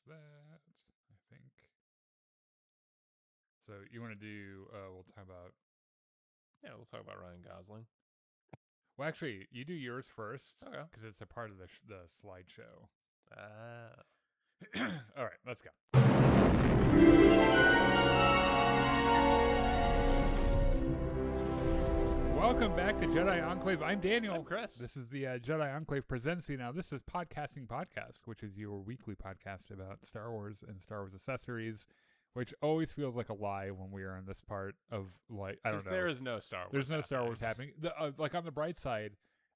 that, I think. So you want to do? We'll talk about. Yeah, we'll talk about Ryan Gosling. Well, actually, you do yours first Okay. because it's a part of the slideshow. Ah. All right, let's go. Welcome back to Jedi Enclave. I'm Daniel. I'm Chris. This is the Jedi Enclave presents. Now, this is Podcasting Podcast, which is your weekly podcast about Star Wars and Star Wars accessories, which always feels like a lie when we are on this part of, like, I don't know. There is no Star Wars. There's no Star Wars happening. Like, on the bright side,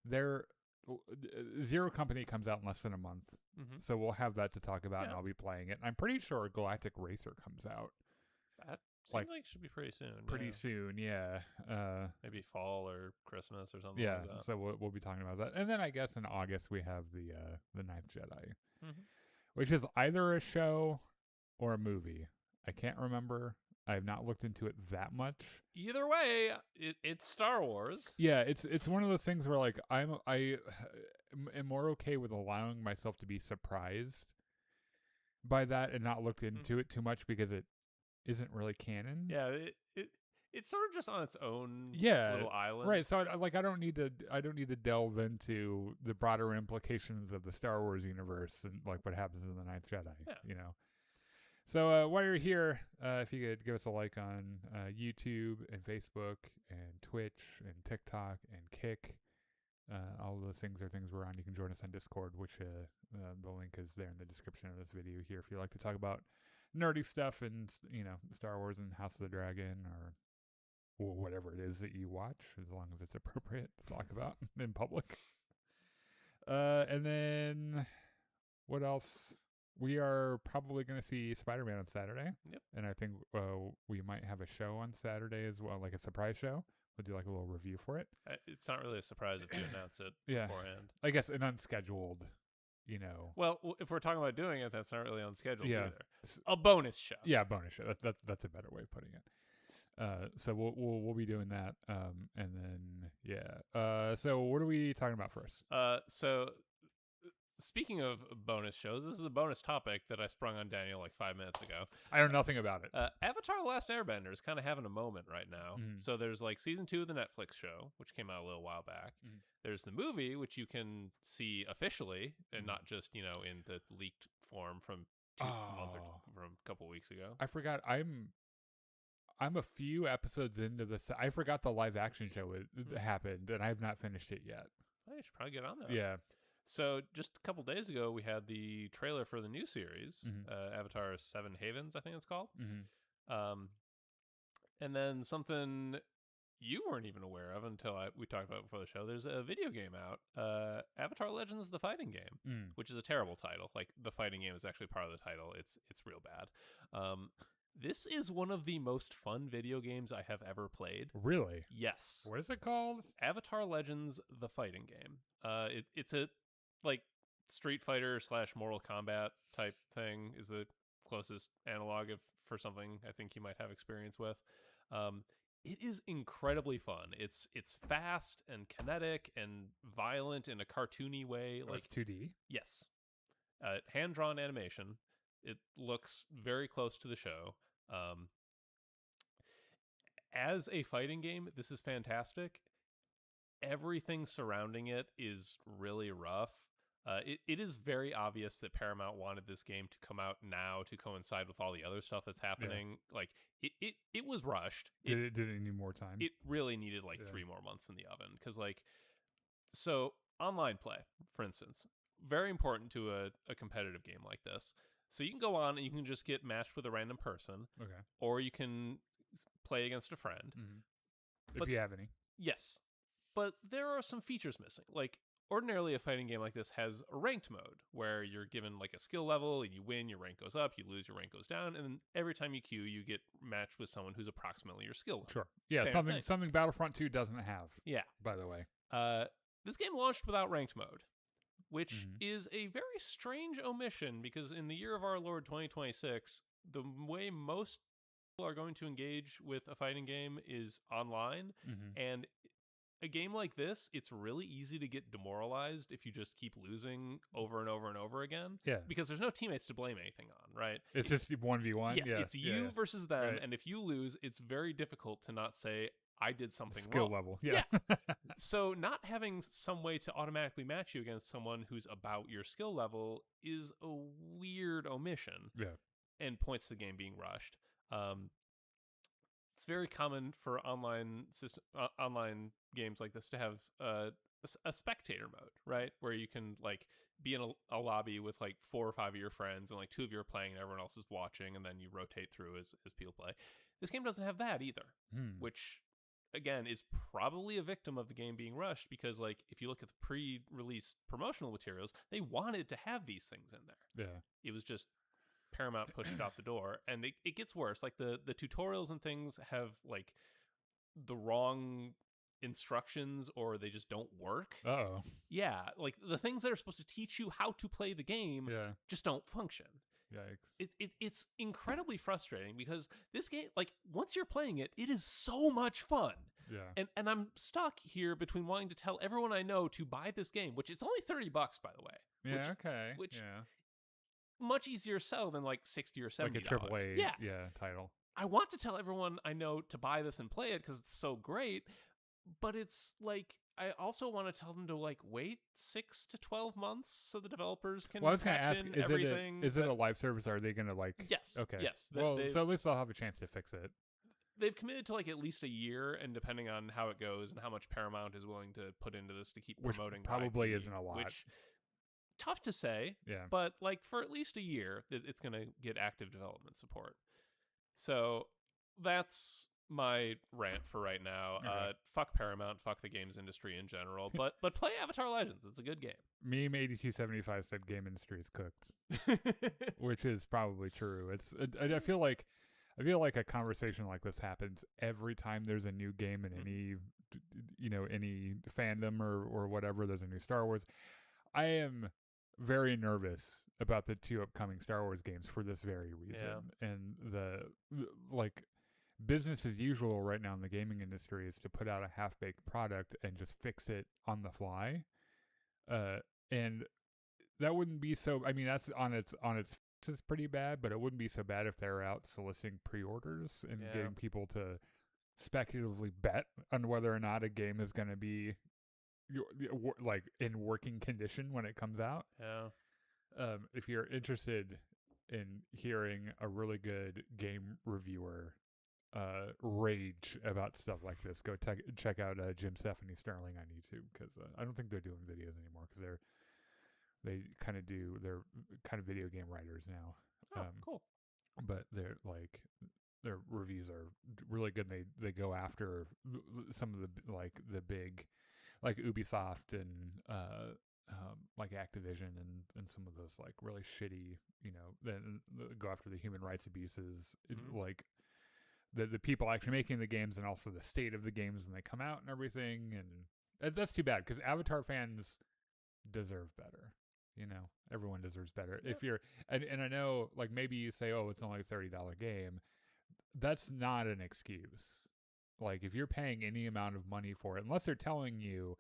Zero Company comes out in less than a month. Mm-hmm. So we'll have that to talk about, Yeah. and I'll be playing it. And I'm pretty sure Galactic Racer comes out That seems like it should be pretty soon. pretty soon, yeah. Maybe fall or Christmas or something Yeah, like that. so we'll be talking about that. And then I guess in August we have the Ninth Jedi, Mm-hmm. which is either a show or a movie. I can't remember. I have not looked into it that much. Either way, it's Star Wars. Yeah, it's one of those things where, like, I am more okay with allowing myself to be surprised by that and not look into it too much because it isn't really canon. Yeah, it's sort of just on its own little island. Right. So I don't need to delve into the broader implications of the Star Wars universe and, like, what happens in the Ninth Jedi. Yeah. You know. So while you're here, if you could give us a like on YouTube and Facebook and Twitch and TikTok and Kick, all of those things are things we're on. You can join us on Discord, which the link is there in the description of this video here. If you like to talk about nerdy stuff and, you know, Star Wars and House of the Dragon or whatever it is that you watch, as long as it's appropriate to talk about in public. And then what else? We are probably going to see Spider-Man on Saturday. Yep. And I think we might have a show on Saturday as well, like a surprise show. We'll do like a little review for it. It's not really a surprise if you announce it Yeah. beforehand. I guess an unscheduled, you know. Well, if we're talking about doing it, that's not really unscheduled Yeah. either. A bonus show. Yeah, bonus show. That's a better way of putting it. So we'll be doing that. And then yeah. So what are we talking about first? So speaking of bonus shows, this is a bonus topic that I sprung on Daniel like 5 minutes ago. I know nothing about it. Avatar: The Last Airbender is kind of having a moment right now. Mhm. So there's like season 2 of the Netflix show, which came out a little while back. Mhm. There's the movie, which you can see officially and Mhm. not just, you know, in the leaked form from from a couple weeks ago. I forgot. I'm a few episodes into this. I forgot the live action show happened, and I have not finished it yet. Oh, you should probably get on that. Yeah. So just a couple days ago, we had the trailer for the new series, Mhm. Avatar: Seven Havens, I think it's called. Mm-hmm. And then something you weren't even aware of until we talked about it before the show. There's a video game out, Avatar: Legends: The Fighting Game, which is a terrible title. Like, the fighting game is actually part of the title. It's real bad. This is one of the most fun video games I have ever played. Really? Yes. What is it called? Avatar: Legends: The Fighting Game. It's a like Street Fighter / Mortal Kombat type thing is the closest analog for something I think you might have experience with. It is incredibly fun. It's fast and kinetic and violent in a cartoony way. Like 2D? Yes. Hand-drawn animation. It looks very close to the show. As a fighting game, this is fantastic. Everything surrounding it is really rough. It is very obvious that Paramount wanted this game to come out now to coincide with all the other stuff that's happening. Yeah. Like, it was rushed. Did it need more time? It really needed 3 more months in the oven. Because, so online play, for instance, very important to a competitive game like this. So you can go on and you can just get matched with a random person. Okay. Or you can play against a friend. Mm-hmm. If you have any. Yes. But there are some features missing. Like, ordinarily a fighting game like this has a ranked mode where you're given a skill level and you win, your rank goes up, you lose, your rank goes down, and then every time you queue, you get matched with someone who's approximately your skill level. Sure. Yeah, something Battlefront 2 doesn't have. Yeah. By the way. This game launched without ranked mode, which is a very strange omission because in the year of our Lord 2026, the way most people are going to engage with a fighting game is online, and a game like this, it's really easy to get demoralized if you just keep losing over and over and over again. Yeah. Because there's no teammates to blame anything on, right? It's just 1v1. Yes, Yeah. it's you versus them, Right. and if you lose, it's very difficult to not say, I did something Skill wrong. level. Yeah. So not having some way to automatically match you against someone who's about your skill level is a weird omission Yeah. and points to the game being rushed. It's very common for online games like this to have a spectator mode, right? Where you can like be in a lobby with like 4 or 5 of your friends, and like 2 of you are playing and everyone else is watching, and then you rotate through as people play. This game doesn't have that either, which again is probably a victim of the game being rushed, because like if you look at the pre-release promotional materials, they wanted to have these things in there. Yeah. It was just Paramount pushed it out the door, and it gets worse. Like the tutorials and things have like the wrong instructions, or they just don't work. Oh. Yeah, like the things that are supposed to teach you how to play the game Yeah. just don't function. Yikes. It's incredibly frustrating, because this game, like once you're playing it, it is so much fun. Yeah. And I'm stuck here between wanting to tell everyone I know to buy this game, which it's only $30, by the way. Yeah. Okay. Which yeah. much easier sell than like $60 or $70. Like a AAA. Yeah. Title. I want to tell everyone I know to buy this and play it because it's so great, but it's like I also want to tell them to like wait 6 to 12 months so the developers can. Well, I was going to ask, is it a live service? Are they going to like? Yes. Okay. Yes. Well, so at least they'll have a chance to fix it. They've committed to like at least a year, and depending on how it goes and how much Paramount is willing to put into this to keep promoting, probably IP, isn't a lot. Which tough to say. Yeah. But like for at least a year, it's going to get active development support. So that's my rant for right now. Okay. Fuck Paramount, fuck the games industry in general, but play Avatar Legends. It's a good game. Meme 8275 said game industry is cooked, which is probably true. I feel like a conversation like this happens every time there's a new game in any fandom or whatever. There's a new Star Wars. I am very nervous about the 2 upcoming Star Wars games for this very reason. Yeah. And the like business as usual right now in the gaming industry is to put out a half-baked product and just fix it on the fly. And that wouldn't be so, I mean, that's on its is pretty bad, but it wouldn't be so bad if they're out soliciting pre-orders and getting people to speculatively bet on whether or not a game is going to be like in working condition when it comes out. Yeah. If you're interested in hearing a really good game reviewer rage about stuff like this, go check out Jim Stephanie Sterling on YouTube, because I don't think they're doing videos anymore, because they're kind of video game writers now. Oh, cool. But their reviews are really good. They go after some of the big, like Ubisoft and like Activision and some of those like really shitty, then go after the human rights abuses, like the people actually making the games, and also the state of the games when they come out and everything. And that's too bad, because Avatar fans deserve better. Everyone deserves better. If you're, and I know, like, maybe you say, oh, it's only a $30 game. That's not an excuse. Like, if you're paying any amount of money for it, unless they're telling you,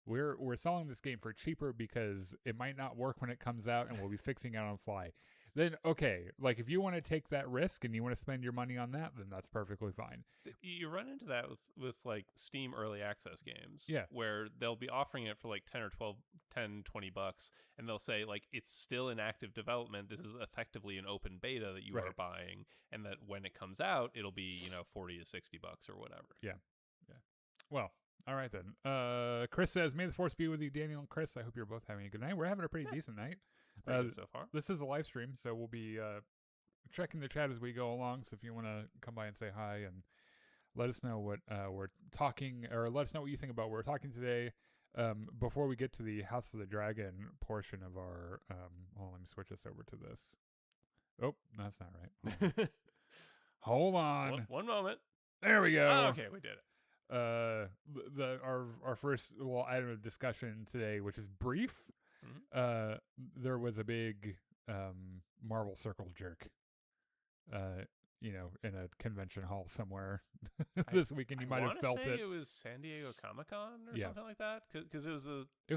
we're selling this game for cheaper because it might not work when it comes out and we'll be fixing it on fly, then okay. Like, if you want to take that risk and you want to spend your money on that, then that's perfectly fine. You run into that with like Steam early access games, yeah, where they'll be offering it for like $10 or $20, and they'll say like it's still in active development. This is effectively an open beta that you are buying, and that when it comes out, it'll be $40 to $60 or whatever. Yeah. Well, all right then. Chris says, "May the force be with you, Daniel and Chris. I hope you're both having a good night. We're having a pretty decent night so far. This is a live stream, so we'll be checking the chat as we go along. So if you want to come by and say hi and let us know what we're talking, or let us know what you think about what we're talking today. Before we get to the House of the Dragon portion of our, well, let me switch us over to this. Oh, that's not right. Hold on. One moment. There we go. Oh, okay, we did it. Our first item of discussion today, which is brief. There was a big Marvel Circle jerk in a convention hall somewhere this weekend. You might have felt say it. It was San Diego Comic-Con or Yeah. something like that, because it was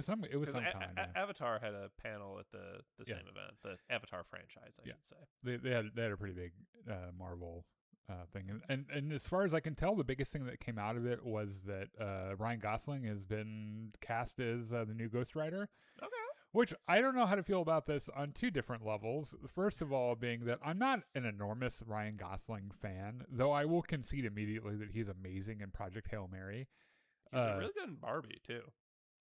some because con. Yeah. Avatar had a panel at the Yeah. same event, the Avatar franchise, I Yeah. should say. They had a pretty big Marvel thing, and as far as I can tell, the biggest thing that came out of it was that Ryan Gosling has been cast as the new Ghost Rider. Okay. Which I don't know how to feel about this on two different levels. First of all, being that I'm not an enormous Ryan Gosling fan, though I will concede immediately that he's amazing in Project Hail Mary. He was really good in Barbie too.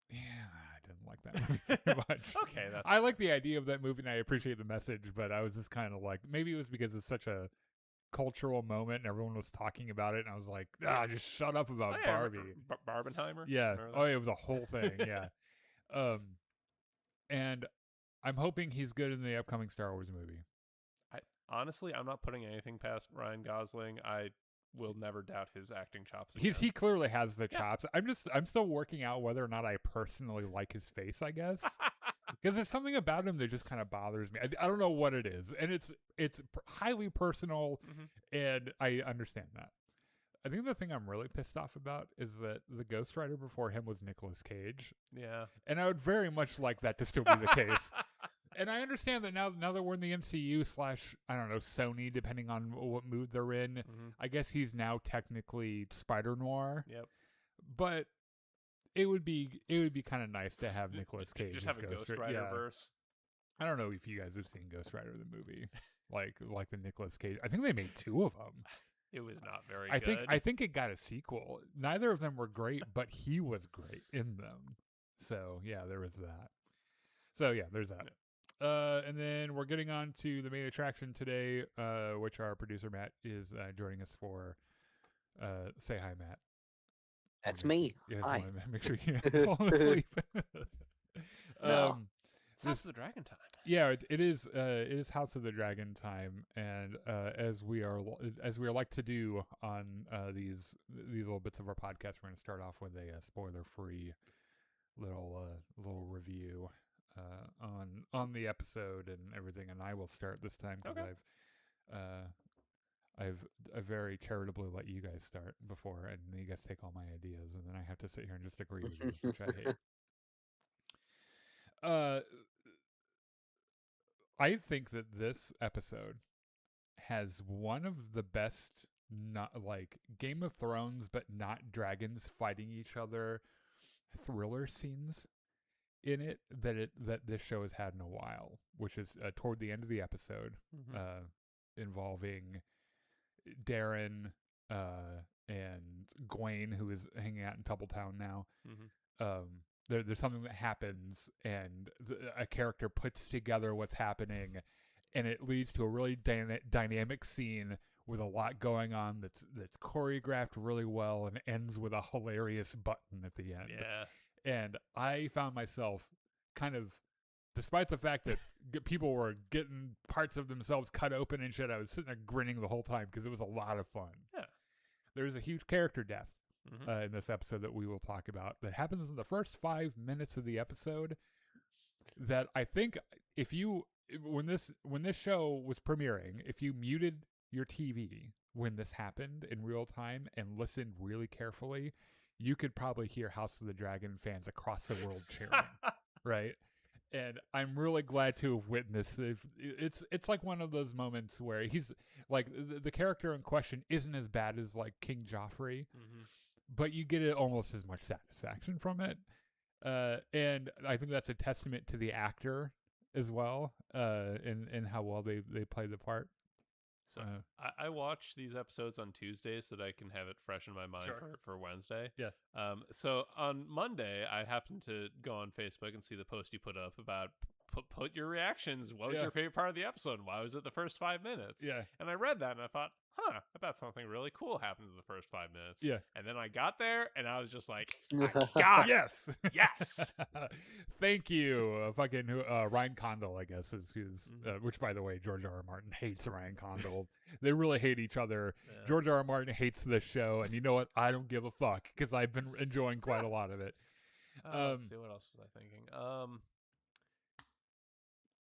Yeah, I didn't like that movie very much. Okay, I like the idea of that movie and I appreciate the message, but I was just kind of like, maybe it was because it's such a cultural moment and everyone was talking about it, and I was like, just shut up about Barbie. Barbenheimer? Yeah. Oh, it was a whole thing. Yeah. And I'm hoping he's good in the upcoming Star Wars movie. Honestly, I'm not putting anything past Ryan Gosling. I will never doubt his acting chops again. He clearly has the chops. I'm still working out whether or not I personally like his face, I guess. Because there's something about him that just kind of bothers me. I don't know what it is. And it's highly personal, and I understand that. I think the thing I'm really pissed off about is that the Ghost Rider before him was Nicolas Cage. Yeah. And I would very much like that to still be the case. And I understand that now that we're in the MCU / I don't know, Sony, depending on what mood they're in, I guess he's now technically Spider-Noir. Yep. But it would be kind of nice to have Nicolas Cage just have a Ghost Rider verse. I don't know if you guys have seen Ghost Rider the movie, like the Nicolas Cage. I think they made 2 of them. It was not very good. I think it got a sequel. Neither of them were great, but he was great in them. So yeah, there was that. So yeah, there's that. Yeah. And then we're getting on to the main attraction today, which our producer Matt is joining us for. Say hi, Matt. That's me. Yeah, hi. Want to make sure you don't fall asleep. No. It's House of the Dragon time. Yeah, it is. It is House of the Dragon time, and as we are like to do on these little bits of our podcast, we're going to start off with a spoiler-free little review on the episode and everything. And I will start this time because I've very charitably let you guys start before, and you guys take all my ideas, and then I have to sit here and just agree with you, which I hate. I think that this episode has one of the best, not like Game of Thrones, but not dragons fighting each other, thriller scenes in it that this show has had in a while, which is toward the end of the episode, involving Darren and Gwaine, who is hanging out in Tubbletown now. There's something that happens, and a character puts together what's happening, and it leads to a really dynamic scene with a lot going on that's choreographed really well and ends with a hilarious button at the end. Yeah. And I found myself kind of, despite the fact that people were getting parts of themselves cut open and shit, I was sitting there grinning the whole time because it was a lot of fun. Yeah. There's a huge character death in this episode that we will talk about that happens in the first 5 minutes of the episode that I think when this show was premiering, if you muted your TV when this happened in real time and listened really carefully, you could probably hear House of the Dragon fans across the world cheering, right? And I'm really glad to have witnessed it. It's like one of those moments where he's like the character in question isn't as bad as like King Joffrey, but you get almost as much satisfaction from it. And I think that's a testament to the actor as well, and how well they play the part. So I watch these episodes on Tuesdays so that I can have it fresh in my mind for Wednesday. Yeah. So on Monday, I happened to go on Facebook and see the post you put up about put your reactions. What was your favorite part of the episode? Why was it the first 5 minutes? Yeah. And I read that and I thought, I bet something really cool happened in the first 5 minutes. Yeah. And then I got there and I was just like, I got it. Yes. Thank you. Fucking Ryan Condal, I guess, is who's which, by the way, George R.R. Martin hates Ryan Condal. They really hate each other. Yeah. George R.R. Martin hates this show, and you know what? I don't give a fuck because I've been enjoying quite a lot of it. Let's see, what else was I thinking?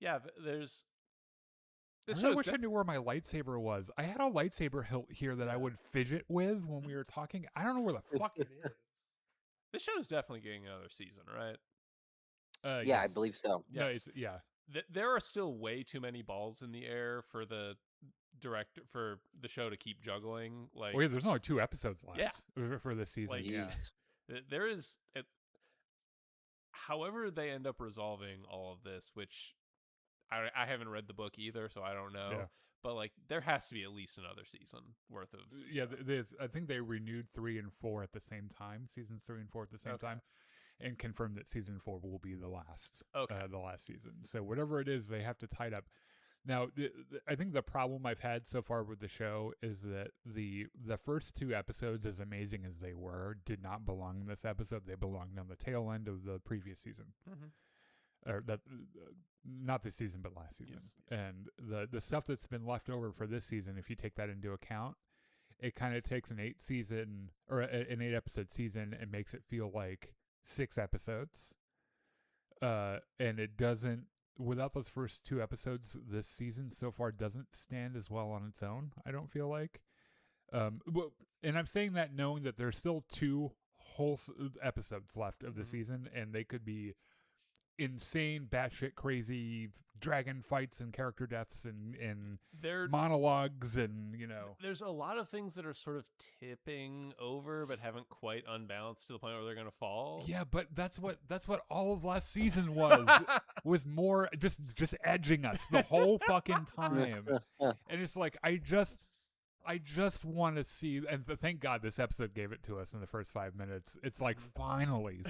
Yeah, there's I This really show's wish I knew where my lightsaber was. I had a lightsaber hilt here that I would fidget with when we were talking. I don't know where the fuck it is. This show's definitely getting another season, right? Yeah, I Yes. believe so. No, Yes. it's yeah. There are still way too many balls in the air for the show to keep juggling. Like, Oh yeah, there's only 2 episodes left Yeah. for this season. Like, yeah. Jeez. there is, however they end up resolving all of this, which I haven't read the book either, so I don't know. Yeah. But like, there has to be at least another season worth of. Yeah, stuff. I think they renewed 3 and 4 at the same time, seasons 3 and 4 at the same time, and confirmed that season 4 will be the last season. So whatever it is, they have to tie it up. Now, I think the problem I've had so far with the show is that the first 2 episodes, as amazing as they were, did not belong in this episode. They belonged on the tail end of the previous season. Or that, not this season, but last season. Yes. And the stuff that's been left over for this season, if you take that into account, it kind of takes an 8 episode season and makes it feel like 6 episodes. And it doesn't, without those first 2 episodes, this season so far doesn't stand as well on its own, I don't feel like. And I'm saying that knowing that there's still 2 whole episodes left of the season, and they could be insane, batshit crazy dragon fights and character deaths and monologues, and there's a lot of things that are sort of tipping over but haven't quite unbalanced to the point where they're gonna fall. Yeah, but that's what all of last season was more just edging us the whole fucking time. And it's like I just want to see, and thank God this episode gave it to us in the first 5 minutes. It's like finally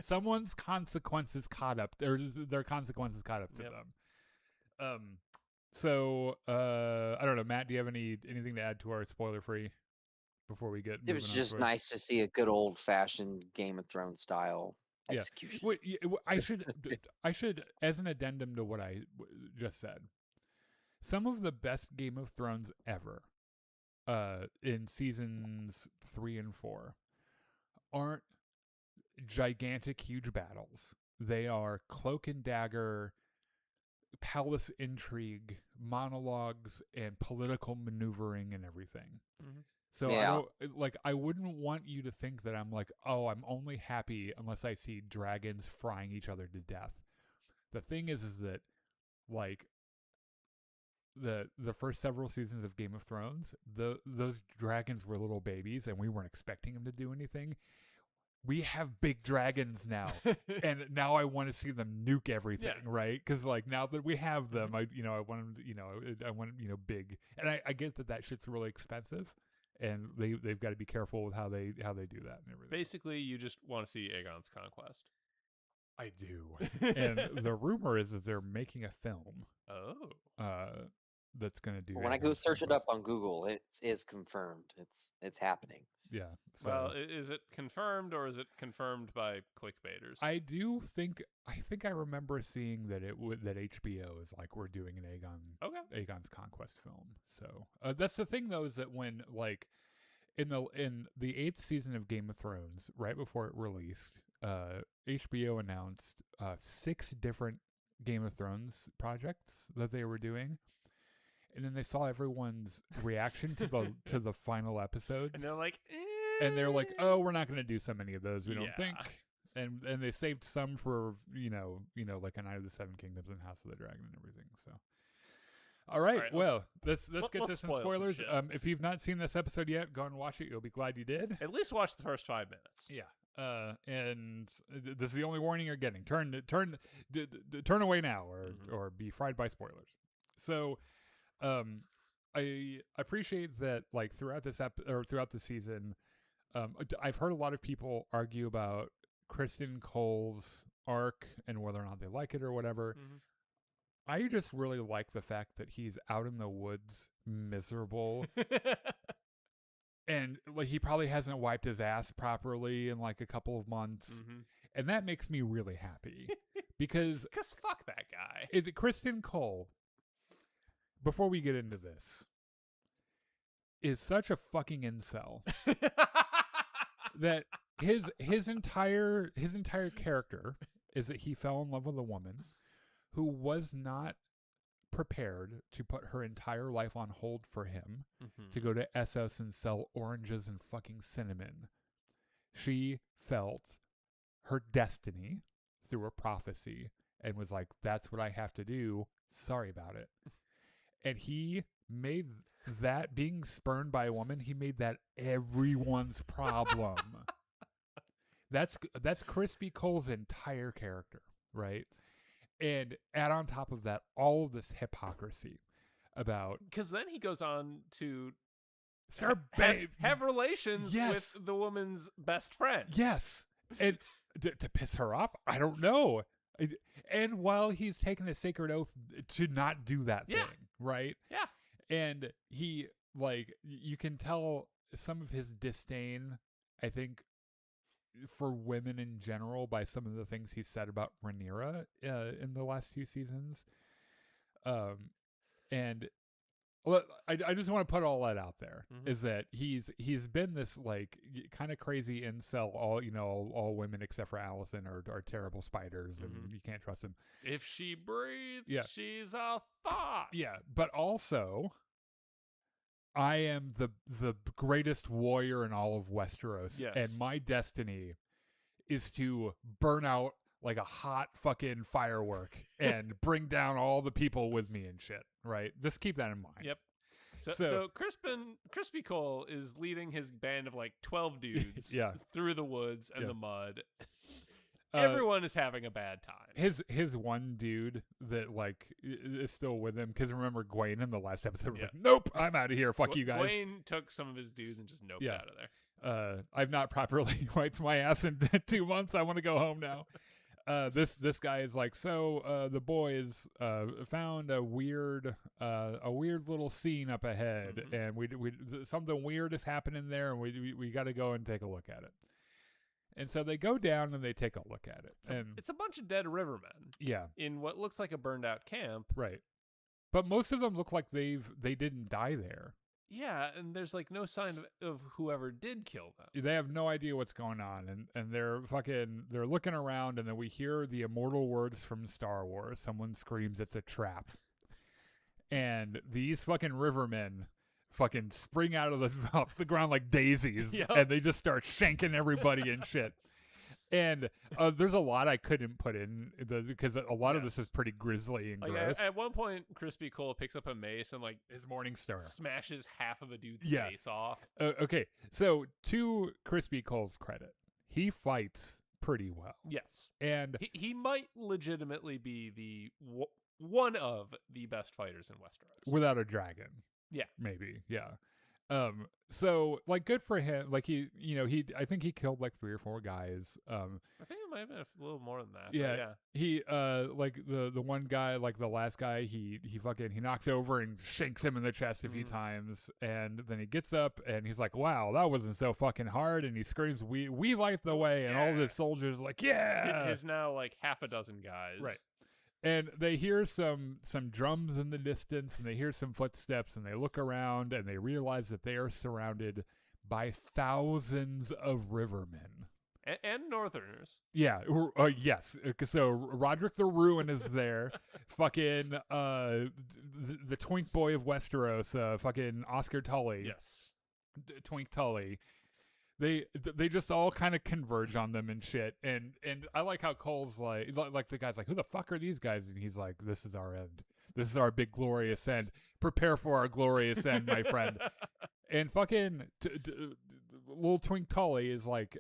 someone's consequences caught up, or their consequences caught up to them. So I don't know, Matt, do you have anything to add to our spoiler free before we get? It was just nice to see a good old fashioned Game of Thrones style execution. I should, as an addendum to what I just said, some of the best Game of Thrones ever, in seasons 3 and 4, aren't gigantic, huge battles. They are cloak and dagger, palace intrigue, monologues, and political maneuvering and everything. So I wouldn't want you to think that I'm like, oh, I'm only happy unless I see dragons frying each other to death. The thing is that, like, the first several seasons of Game of Thrones, those dragons were little babies, and we weren't expecting them to do anything. We have big dragons now, and now I want to see them nuke everything, right? Because like now that we have them, I want them, I want big, and I get that shit's really expensive, and they've got to be careful with how they do that and everything. Basically, you just want to see Aegon's conquest. I do, and the rumor is that they're making a film. That's going to do. When I go search it up on Google, it is confirmed. It's happening. Yeah. So. Well, is it confirmed, or is it confirmed by clickbaiters? I think I remember seeing that that HBO is like, we're doing an Aegon's Conquest film. So that's the thing, though, is that when, like, in the 8th season of Game of Thrones, right before it released, HBO announced 6 different Game of Thrones projects that they were doing. And then they saw everyone's reaction to the final episodes, and they're like, oh, we're not going to do so many of those. We don't think. And they saved some for like A Night of the Seven Kingdoms and House of the Dragon and everything. So, all right, well, let's get to some spoilers. If you've not seen this episode yet, go and watch it. You'll be glad you did. At least watch the first 5 minutes. Yeah. And this is the only warning you're getting. Turn away now, or be fried by spoilers. So. I appreciate that, like, throughout this throughout the season, I've heard a lot of people argue about Kristen Cole's arc and whether or not they like it or whatever. I just really like the fact that he's out in the woods, miserable, and like he probably hasn't wiped his ass properly in like a couple of months, and that makes me really happy because fuck that guy. Is it Kristen Cole? Before we get into this, is such a fucking incel that his entire character is that he fell in love with a woman who was not prepared to put her entire life on hold for him Mhm. to go to Essos and sell oranges and fucking cinnamon. She felt her destiny through a prophecy and was like, that's what I have to do. Sorry about it. And he made that, being spurned by a woman, he made that everyone's problem. That's Crispy Cole's entire character, right? And add on top of that all of this hypocrisy about Because then he goes on to Sarah have relations Yes. with the woman's best friend. Yes. And to piss her off? I don't know. And while he's taken a sacred oath to not do that Yeah. thing, right? Yeah. And he, like, you can tell some of his disdain, I think, for women in general by some of the things he said about Rhaenyra in the last few seasons. And well, I just want to put all that out there, Mhm. is that he's been this like kind of crazy incel. All women except for Allison are terrible spiders, and Mhm. you can't trust them. If she breathes, Yeah. she's a thought. Yeah, but also, I am the greatest warrior in all of Westeros, Yes. and my destiny is to burn out like a hot fucking firework and bring down all the people with me and shit. Right? Just keep that in mind. Yep. So So- Crispy Cole is leading his band of like 12 dudes Yeah. through the woods and Yeah. the mud. Uh, Everyone is having a bad time. His one dude that like is still with him, because remember Gwaine in the last episode was Yeah. like, nope, I'm out of here, fuck you guys. Wayne took some of his dudes and just noped Yeah. out of there. I've not properly wiped my ass in 2 months. I want to go home now. This guy is like, so the boys found a weird little scene up ahead, Mhm. and we something weird is happening there, and we got to go and take a look at it. And so they go down and they take a look at it, and It's a bunch of dead rivermen yeah, in what looks like a burned out camp. right. But most of them look like they didn't die there. Yeah, and there's like no sign of whoever did kill them. They have no idea what's going on, and they're looking around, and then we hear the immortal words from Star Wars. Someone screams, "It's a trap!" And these fucking rivermen fucking spring out of off the ground like daisies, Yep. and they just start shanking everybody and shit. And there's a lot I couldn't put in because a lot of this Yes. is pretty grisly and Like gross. at one point, Crispy Cole picks up a mace and like His Morning Star. smashes half of a dude's Yeah. face off. Okay, so to Crispy Cole's credit, he fights pretty well. Yes, And he might legitimately be one of the best fighters in Westeros. without a dragon. Yeah. Maybe. Yeah. So like good for him. Like I think he killed like 3 or 4 guys. I think it might have been a little more than that. but Yeah. yeah. He like the one guy, like the last guy, he knocks over and shanks him in the chest a few Mhm. times, and then he gets up and he's like, wow, that wasn't so fucking hard, and he screams, we light the way, and all of Yeah. his soldiers are like, yeah. Is now like half a dozen guys. Right. And they hear some drums in the distance, and they hear some footsteps, and they look around, and they realize that they are surrounded by thousands of rivermen. And Northerners. Yeah, yes. So Roderick the Ruin is there. Fucking the twink boy of Westeros, fucking Oscar Tully. Yes. Twink Tully. They just all kind of converge on them and shit, and I like how Cole's like the guy's like, who the fuck are these guys? And he's like, this is our end. This is our big glorious end. Prepare for our glorious end, my friend. And fucking little Twink Tully is like,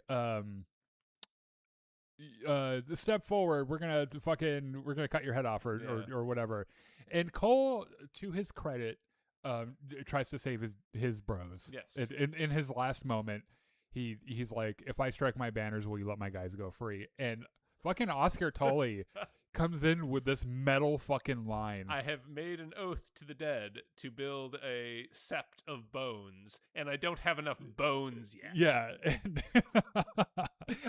step forward. We're gonna cut your head off or whatever. And Cole, to his credit, tries to save his bros. Yes. In his last moment, he's like, if I strike my banners, will you let my guys go free? And fucking Oscar Tully comes in with this metal fucking line. I have made an oath to the dead to build a sept of bones, and I don't have enough bones yet. Yeah. And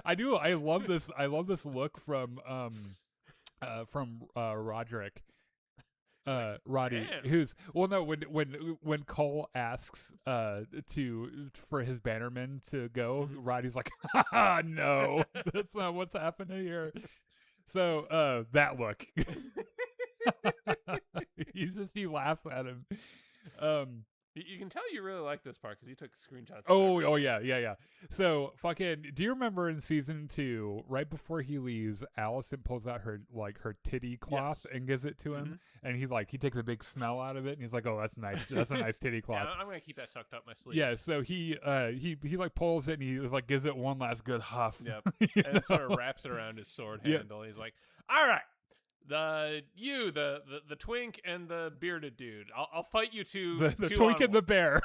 I do. I love this look from Roderick. Roddy, Man. who's when Cole asks for his bannermen to go, Roddy's like, haha, no, that's not what's happening here. So that look, he laughs at him. You can tell you really like this part because you took screenshots. Oh yeah. So fucking, do you remember in season 2, right before he leaves, Allison pulls out her titty cloth and gives it to him, and he takes a big smell out of it, and he's like, oh, that's nice. That's a nice titty cloth. Yeah, I'm gonna keep that tucked up my sleeve. Yeah, so he like pulls it and he like gives it one last good huff. Yep. And sort of wraps it around his sword handle. He's like, all right. The twink and the bearded dude. I'll fight you two. The twink and the bear.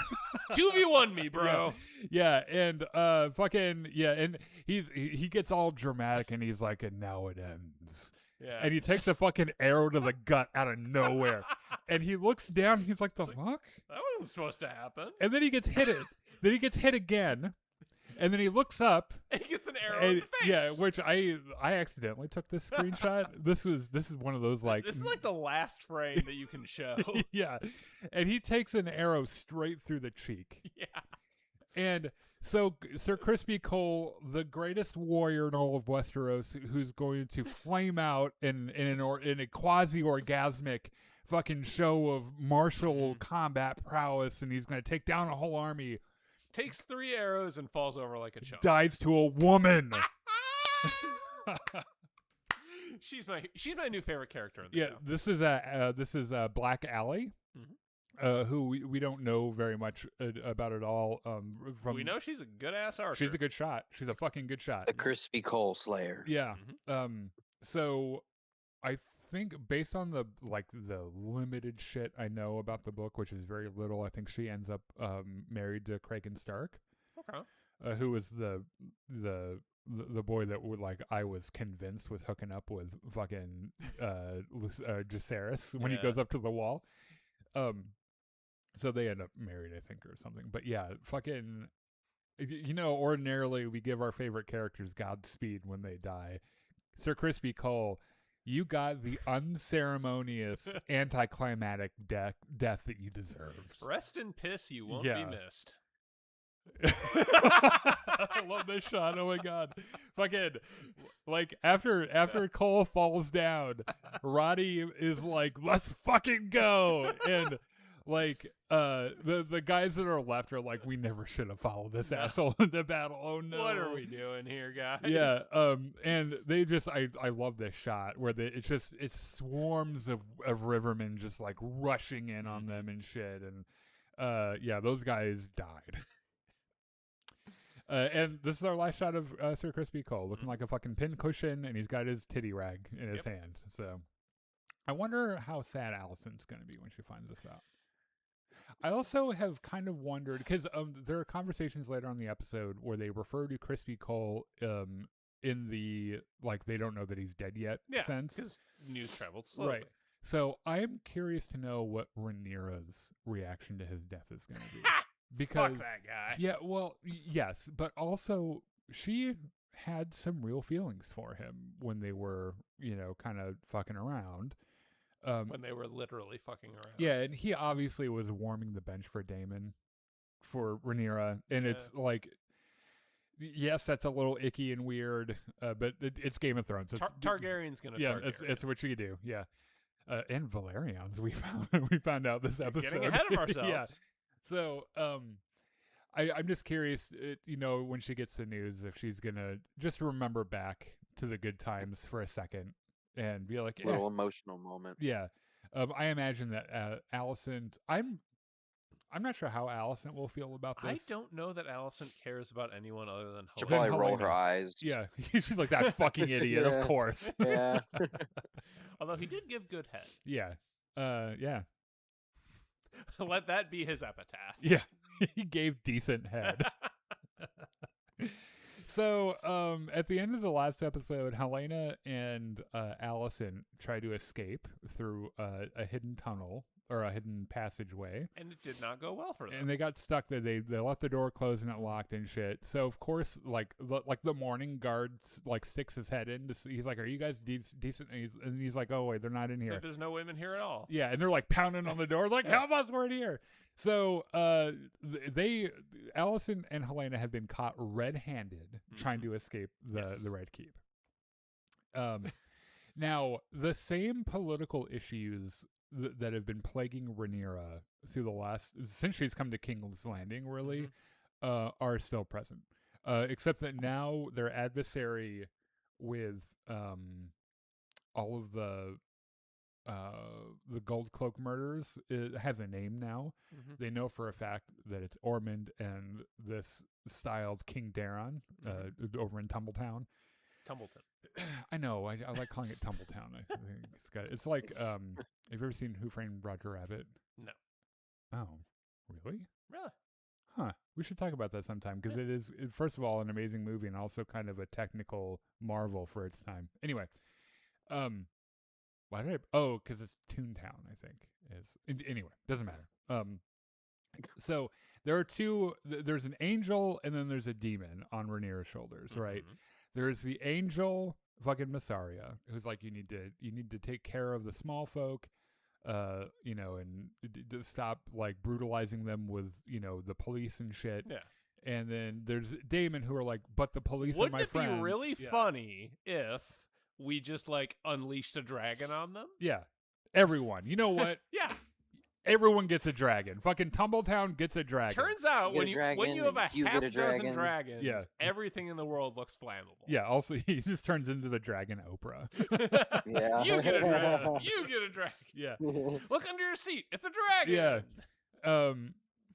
2v1 me, bro. Yeah, and and he gets all dramatic and he's like, and now it ends. Yeah. And he takes a fucking arrow to the gut out of nowhere. And he looks down and he's like, the fuck? That wasn't supposed to happen. And then he gets hit then he gets hit again. And then he looks up. And he gets an arrow in the face. Yeah, which I accidentally took this screenshot. This is one of those like. This is like the last frame that you can show. Yeah, and he takes an arrow straight through the cheek. Yeah. And so Sir Crispy Cole, the greatest warrior in all of Westeros, who's going to flame out in a quasi orgasmic fucking show of martial combat prowess, and he's going to take down a whole army. Takes 3 arrows and falls over like a chump. Dies to a woman. She's my new favorite character in the show. This is Black Alley, who we don't know very much about at all. We know she's a good ass archer. She's a good shot. She's a fucking good shot. The Crispy Cole Slayer. Yeah. So I think based on the limited shit I know about the book, which is very little, I think she ends up married to Kraken Stark. Okay. Who was the boy that I was convinced was hooking up with fucking Jacaerys when he goes up to the wall. So they end up married, I think, or something. But yeah, fucking, ordinarily we give our favorite characters Godspeed when they die. Sir Crispy Cole, you got the unceremonious, anticlimactic death that you deserve. Rest in piss, you won't be missed. I love this shot. Oh my god. Fucking after Cole falls down, Roddy is like, let's fucking go. And the guys that are left are like, we never should have followed this asshole into battle. Oh no. What are we doing here, guys? Yeah. And they just I love this shot where it swarms of rivermen just like rushing in on them and shit. And those guys died. And this is our last shot of Sir Crispy Cole, looking like a fucking pincushion, and he's got his titty rag in his hands. So I wonder how sad Allison's going to be when she finds this out. I also have kind of wondered, because there are conversations later on in the episode where they refer to Crispy Cole in the, they don't know that he's dead yet sense. Because news traveled slowly. Right. So I'm curious to know what Rhaenyra's reaction to his death is going to be. Because, fuck that guy. Yeah, well, yes, but also she had some real feelings for him when they were, kind of fucking around. When they were literally fucking around. Yeah, and he obviously was warming the bench for Daemon, for Rhaenyra, and it's like, yes, that's a little icky and weird, but it's Game of Thrones. Targaryen's gonna. Yeah, Targaryen. it's what you do. Yeah, and Valerians we found out this episode. Getting ahead of ourselves. Yeah. So, I'm just curious, when she gets the news, if she's gonna just remember back to the good times for a second and be like, little emotional moment. Yeah. I imagine that Alicent, I'm not sure how Alicent will feel about this. I don't know that Alicent cares about anyone other than She'll probably roll her eyes. Yeah, she's like, that fucking idiot, of course. Yeah. Although he did give good head. Yeah. Yeah. Let that be his epitaph. Yeah, he gave decent head. So, at the end of the last episode, Helena and Alicent try to escape through a hidden tunnel or a hidden passageway, and it did not go well for them. And they got stuck there. They left the door closed and it locked and shit. So of course, the morning guard sticks his head in. He's like, "Are you guys decent?" And he's like, "Oh wait, they're not in here. There's no women here at all." Yeah, and they're like pounding on the door, like, "Help us, we're in here." So Alicent and Helena have been caught red-handed trying to escape the Red Keep. Now, the same political issues that have been plaguing Rhaenyra through the last since she's come to King's Landing, really, are still present. Except that now their adversary with all of the Gold Cloak murders has a name now. Mm-hmm. They know for a fact that it's Ormond and this styled King Daron over in Tumbletown. Tumbleton. I know. I like calling it Tumbletown. I think it's like. Have you ever seen Who Framed Roger Rabbit? No. Oh, really? Really? Huh. We should talk about that sometime because it is, first of all, an amazing movie and also kind of a technical marvel for its time. Anyway, why did I? Oh, because it's Toontown, I think. Anyway, doesn't matter. So there are two. There's an angel and then there's a demon on Rhaenyra's shoulders, right? There's the angel, fucking Massaria, who's like, you need to take care of the small folk, and to stop like brutalizing them with, the police and shit. Yeah. And then there's Daemon, who are like, but the police Wouldn't are my it friends. be really funny if we just like unleashed a dragon on them? Yeah. Everyone. You know what? Yeah. Everyone gets a dragon. Fucking Tumbletown gets a dragon. Turns out when you have a you half get a dozen dragon. dragons, Yeah. everything in the world looks flammable. Yeah. Also, he just turns into the dragon Oprah. Yeah. You get a dragon. You get a dragon. Yeah. Look under your seat. It's a dragon. Yeah.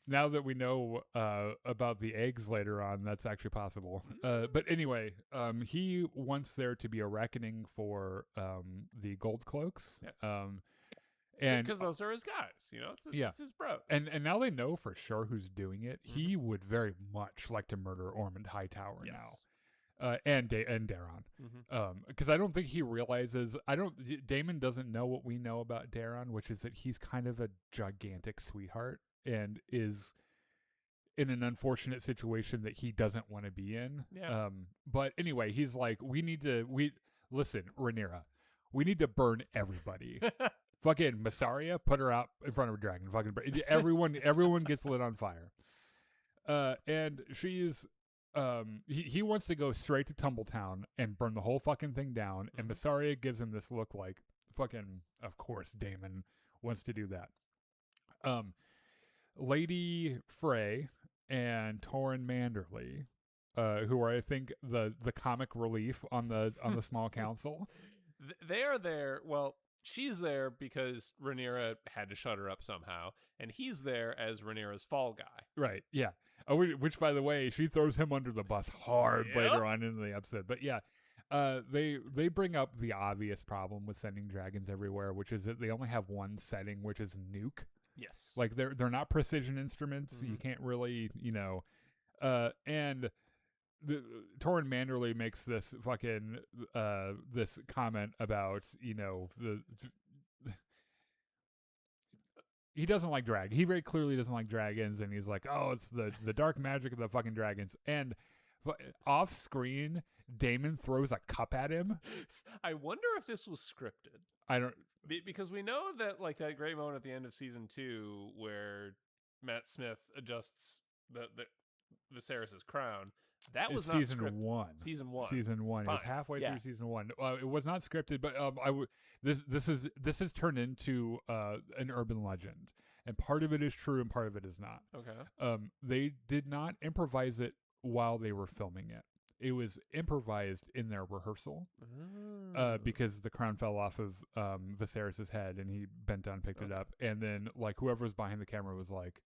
Now that we know about the eggs later on, that's actually possible. But anyway, he wants there to be a reckoning for the Gold Cloaks. Yes. And because those are his guys, it's his bros. And now they know for sure who's doing it. He would very much like to murder Ormond Hightower now, and Daron, because I don't think he realizes. Daemon doesn't know what we know about Daron, which is that he's kind of a gigantic sweetheart and is in an unfortunate situation that he doesn't want to be in. Yeah. But anyway, he's like, listen, Rhaenyra, we need to burn everybody. Fucking Massaria, put her out in front of a dragon. Fucking everyone gets lit on fire. And she's he wants to go straight to Tumbletown and burn the whole fucking thing down. And Massaria gives him this look like, fucking, of course, Daemon wants to do that. Lady Frey and Torrin Manderly, who are, I think, the comic relief on the small council. They are there. Well, she's there because Rhaenyra had to shut her up somehow, and he's there as Rhaenyra's fall guy. Right, yeah. Which, by the way, she throws him under the bus hard later on in the episode. But yeah, they bring up the obvious problem with sending dragons everywhere, which is that they only have one setting, which is nuke. Yes. Like, they're not precision instruments. You can't really, and Torrin Manderly makes this fucking this comment about he doesn't like he very clearly doesn't like dragons, and he's like, oh, it's the dark magic of the fucking dragons. And off screen, Daemon throws a cup at him. I wonder if this was scripted. I don't, because we know that like that great moment at the end of season 2 where Matt Smith adjusts the Viserys's crown. That was not season scripted. 1. Season 1. Season 1. It was halfway through season 1. It was not scripted, but this has turned into an urban legend, and part of it is true and part of it is not. Okay. They did not improvise it while they were filming it. It was improvised in their rehearsal because the crown fell off of Viserys's head, and he bent down, picked it up, and then like whoever was behind the camera was like,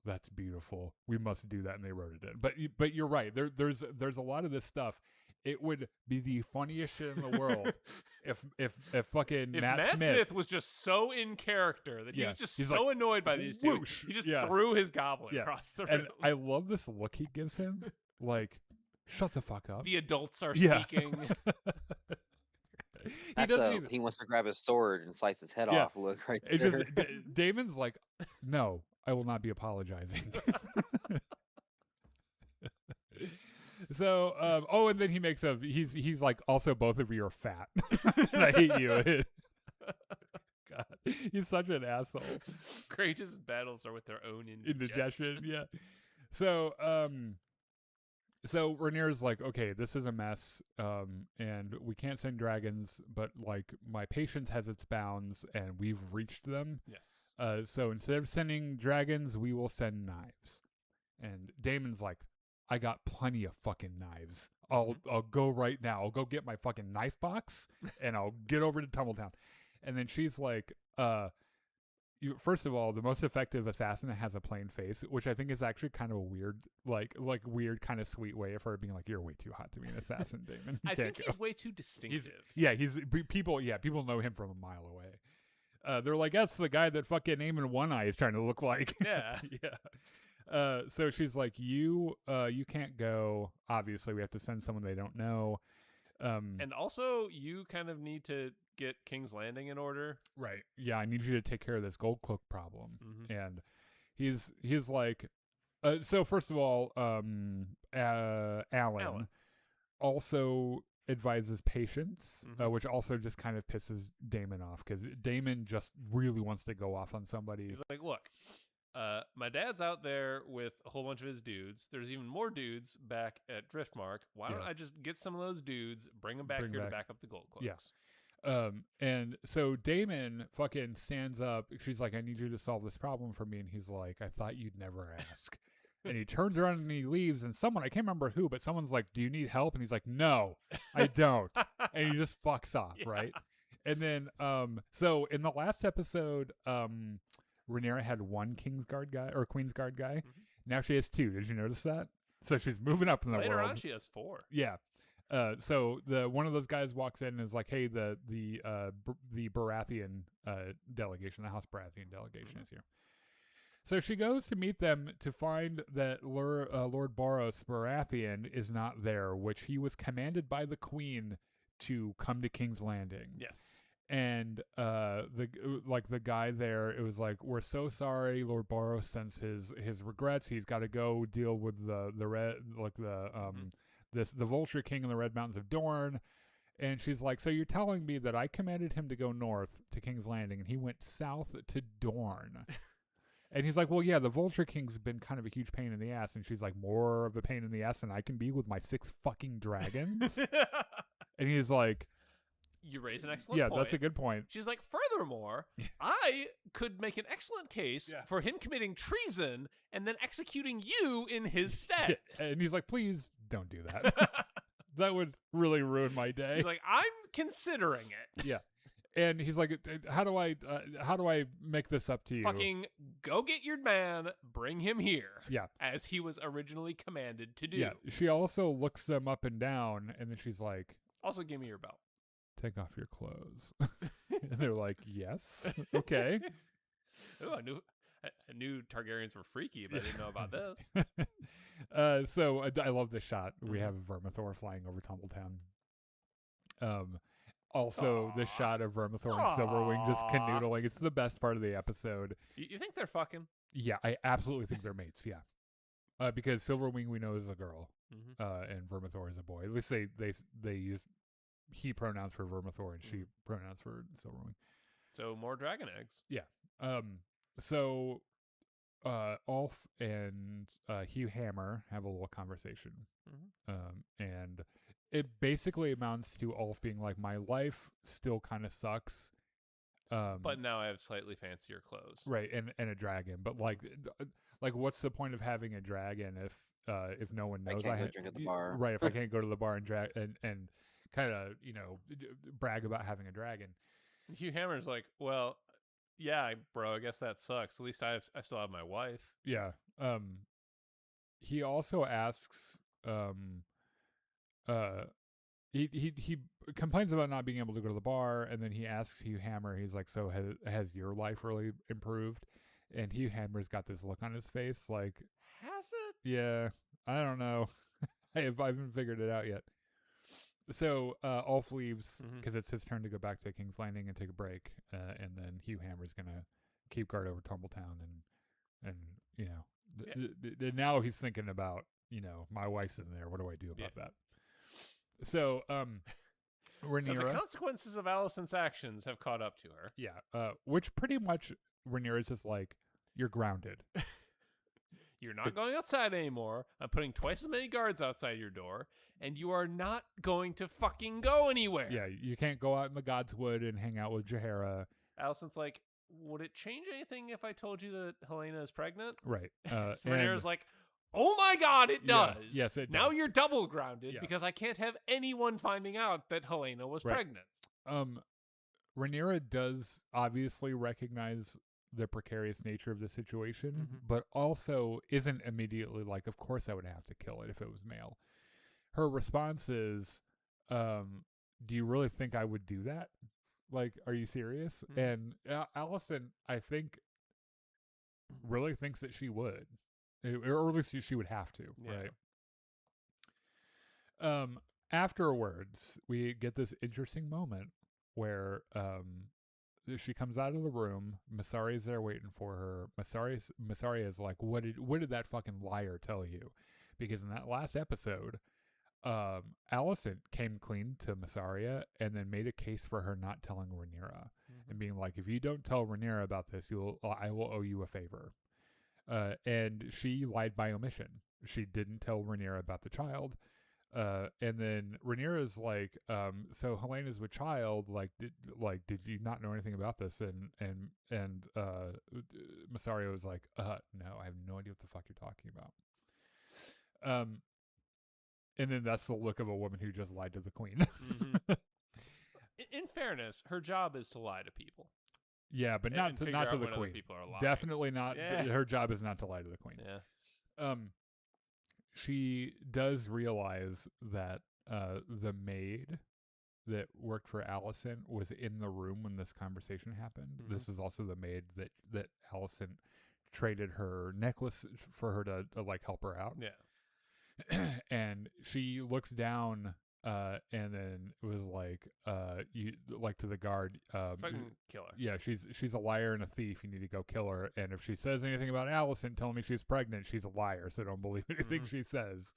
"That's beautiful. We must do that," and they wrote it in. But you're right. There's a lot of this stuff. It would be the funniest shit in the world if fucking Matt Smith was just so in character that he was just he's so like, annoyed by these two. Whoosh! He just threw his goblet across the room. And I love this look he gives him. Like, shut the fuck up. The adults are speaking. He wants to grab his sword and slice his head off. Look right there. It just Damon's like, no, I will not be apologizing. So, and then he makes he's like, also both of you are fat. I hate you. God, he's such an asshole. Greatest battles are with their own indigestion. Yeah. So, So Rhaenyra's like, okay, this is a mess, and we can't send dragons, but like my patience has its bounds, and we've reached them. Yes. So instead of sending dragons, we will send knives. And Damon's like, I got plenty of fucking knives. I'll go right now. I'll go get my fucking knife box, and I'll get over to Tumbletown. And then she's like, first of all, the most effective assassin has a plain face, which I think is actually kind of a weird, like weird kind of sweet way of her being like, "You're way too hot to be an assassin, Damon." I think he's way too distinctive. People know him from a mile away. They're like, "That's the guy that fucking Aemon One Eye is trying to look like." Yeah. yeah. So she's like, "You can't go. Obviously, we have to send someone they don't know." And also, you kind of need to get King's Landing in order. Right. Yeah, I need you to take care of this gold cloak problem. Mm-hmm. And he's like, so first of all, Alan also advises patience, which also just kind of pisses Daemon off because Daemon just really wants to go off on somebody. He's like, look, my dad's out there with a whole bunch of his dudes. There's even more dudes back at Driftmark. Why don't I just get some of those dudes, bring them back here to back up the gold cloaks? Yeah. And so Daemon fucking stands up. She's like, I need you to solve this problem for me. And he's like, I thought you'd never ask. And he turns around and he leaves. And someone, I can't remember who, but someone's like, do you need help? And he's like, no, I don't. And he just fucks off, right? And then, so in the last episode, Rhaenyra had one Kingsguard guy or Queensguard guy. Now she has two. Did you notice that? So she's moving up in the Later world. on, she has 4. Yeah. So the one of those guys walks in and is like, "Hey, the Baratheon delegation, the House Baratheon delegation is here." So she goes to meet them to find that Lord Boros Baratheon is not there, which he was commanded by the Queen to come to King's Landing. Yes. And the guy there, it was like, we're so sorry. Lord Boros sends his regrets. He's got to go deal with the Vulture King in the Red Mountains of Dorne. And she's like, so you're telling me that I commanded him to go north to King's Landing, and he went south to Dorne? And he's like, well, yeah, the Vulture King's been kind of a huge pain in the ass. And she's like, more of a pain in the ass than I can be with my 6 fucking dragons. And he's like, you raise an excellent point. Yeah, that's a good point. She's like, furthermore, I could make an excellent case for him committing treason and then executing you in his stead. And he's like, please don't do that. That would really ruin my day. He's like, I'm considering it. Yeah. And he's like, how do I make this up to you? Fucking go get your man, bring him here. Yeah. As he was originally commanded to do. Yeah. She also looks them up and down, and then she's like, also give me your belt. Take off your clothes. And they're like, yes. Okay. Ooh, I knew Targaryens were freaky, but I didn't know about this. So I love this shot. We have Vermithor flying over Tumbletown. Also, the shot of Vermithor and Silverwing just canoodling. It's the best part of the episode. You think they're fucking? Yeah, I absolutely think they're mates. Yeah, because Silverwing we know is a girl, and Vermithor is a boy. At least they use he pronouns for Vermithor and she pronouns for Silverwing. So more dragon eggs. Yeah. So Ulf and Hugh Hammer have a little conversation. And it basically amounts to Ulf being like, my life still kind of sucks. But now I have slightly fancier clothes. Right, and a dragon. But like what's the point of having a dragon if no one knows I can't go drink at the bar? Right, if I can't go to the bar and kind of, brag about having a dragon. Hugh Hammer's like, well, yeah, bro, I guess that sucks. At least I still have my wife. Yeah. He also asks, he complains about not being able to go to the bar, and then he asks Hugh Hammer, he's like, so has your life really improved? And Hugh Hammer's got this look on his face like, has it? Yeah, I don't know. I haven't figured it out yet. So Ulf leaves because it's his turn to go back to King's Landing and take a break, and then Hugh Hammer's gonna keep guard over Tumbletown, and now he's thinking about, my wife's in there. What do I do about that? So Rhaenyra, so the consequences of Alicent's actions have caught up to her. Yeah, which pretty much Rhaenyra is just like, you're grounded. You're not going outside anymore. I'm putting twice as many guards outside your door, and you are not going to fucking go anywhere. Yeah, you can't go out in the Godswood and hang out with Jaehaera. Alicent's like, would it change anything if I told you that Helena is pregnant? Right. Rhaenyra's like, oh my god, it Yeah, does. yes, it Now does. you're double grounded Yeah. because I can't have anyone finding out that Helena was Right. pregnant. Rhaenyra does obviously recognize the precarious nature of the situation, Mhm. but also isn't immediately like, of course I would have to kill it if it was male. Her response is, do you really think I would do that? Like, are you serious? Mhm. And Alicent, I think, really thinks that she would. Or at least she would have to, Yeah. right? Afterwards, we get this interesting moment where she comes out of the room. Masaria's there waiting for her. Masaria is like, what did that fucking liar tell you? Because in that last episode, Alicent came clean to Masaria and then made a case for her not telling Rhaenyra and being like, if you don't tell Rhaenyra about this, I will owe you a favor. And she lied by omission. She didn't tell Rhaenyra about the child. And then Rhaenyra's like, so Helena's with child, did you not know anything about this? And Masario was like, no, I have no idea what the fuck you're talking about. And then that's the look of a woman who just lied to the queen. Mhm. In fairness, her job is to lie to people. Yeah, but and not to figure out the when other queen. people are lying. Definitely not. Yeah. Her job is not to lie to the queen. Yeah. She does realize that the maid that worked for Alicent was in the room when this conversation happened. Mhm. This is also the maid that Alicent traded her necklace for her to like help her out. Yeah. And she looks down and then was like you like to the guard, Fucking kill her. yeah, she's a liar and a thief. You need to go kill her. And if she says anything about Alicent telling me she's pregnant, she's a liar. So don't believe anything Mhm. she says.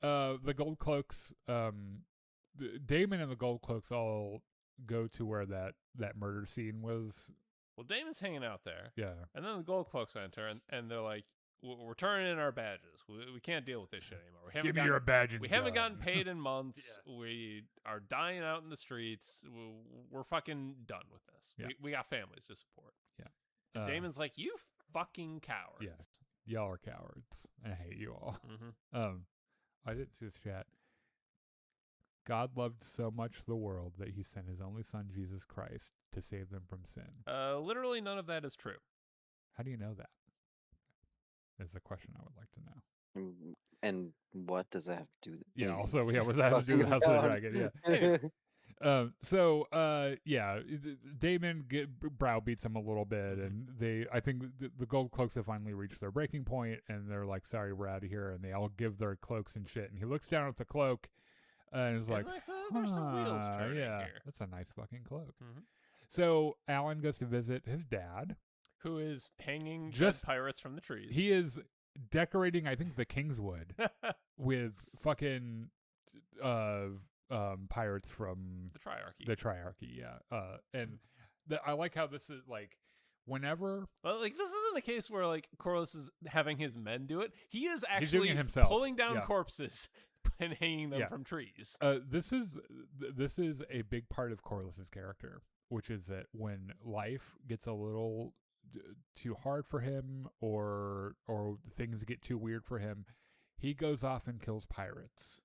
The Gold Cloaks, Daemon and the Gold Cloaks all go to where that murder scene was. Well, Damon's hanging out there, Yeah, and then the Gold Cloaks enter, and they're like, we're turning in our badges. We can't deal with this shit anymore. give me your badge. And We haven't gun. gotten paid in months. We are dying out in the streets. We're fucking done with this. Yeah. We got families to support. Yeah. And Damon's like, you fucking cowards. Yes. Y'all are cowards. I hate you all. Mm-hmm. I didn't see this chat. God loved so much the world that he sent his only son, Jesus Christ, to save them from sin. Literally none of that is true. How do you know that? Is a question I would like to know. And what does that have to do with Yeah, anything? also, yeah, was that have to do with House of the Dragon? Yeah. Damon browbeats him a little bit, and I think the Gold Cloaks have finally reached their breaking point, and they're like, sorry, we're out of here, and they all give their cloaks and shit, and he looks down at the cloak, and is like, there's some wheels turning yeah, here. that's a nice fucking cloak. Mhm. So Alan goes to visit his dad. Who is hanging Just- dead pirates from the trees. He is decorating, I think, the Kingswood with fucking pirates from the Triarchy. the Triarchy, yeah. And I like how this is like whenever But like this isn't a case where like Corlys is having his men do it. He is doing actually it himself. pulling down Yeah. corpses and hanging them Yeah. from trees. this is a big part of Corlys's character, which is that when life gets a little too hard for him or things get too weird for him, he goes off and kills pirates.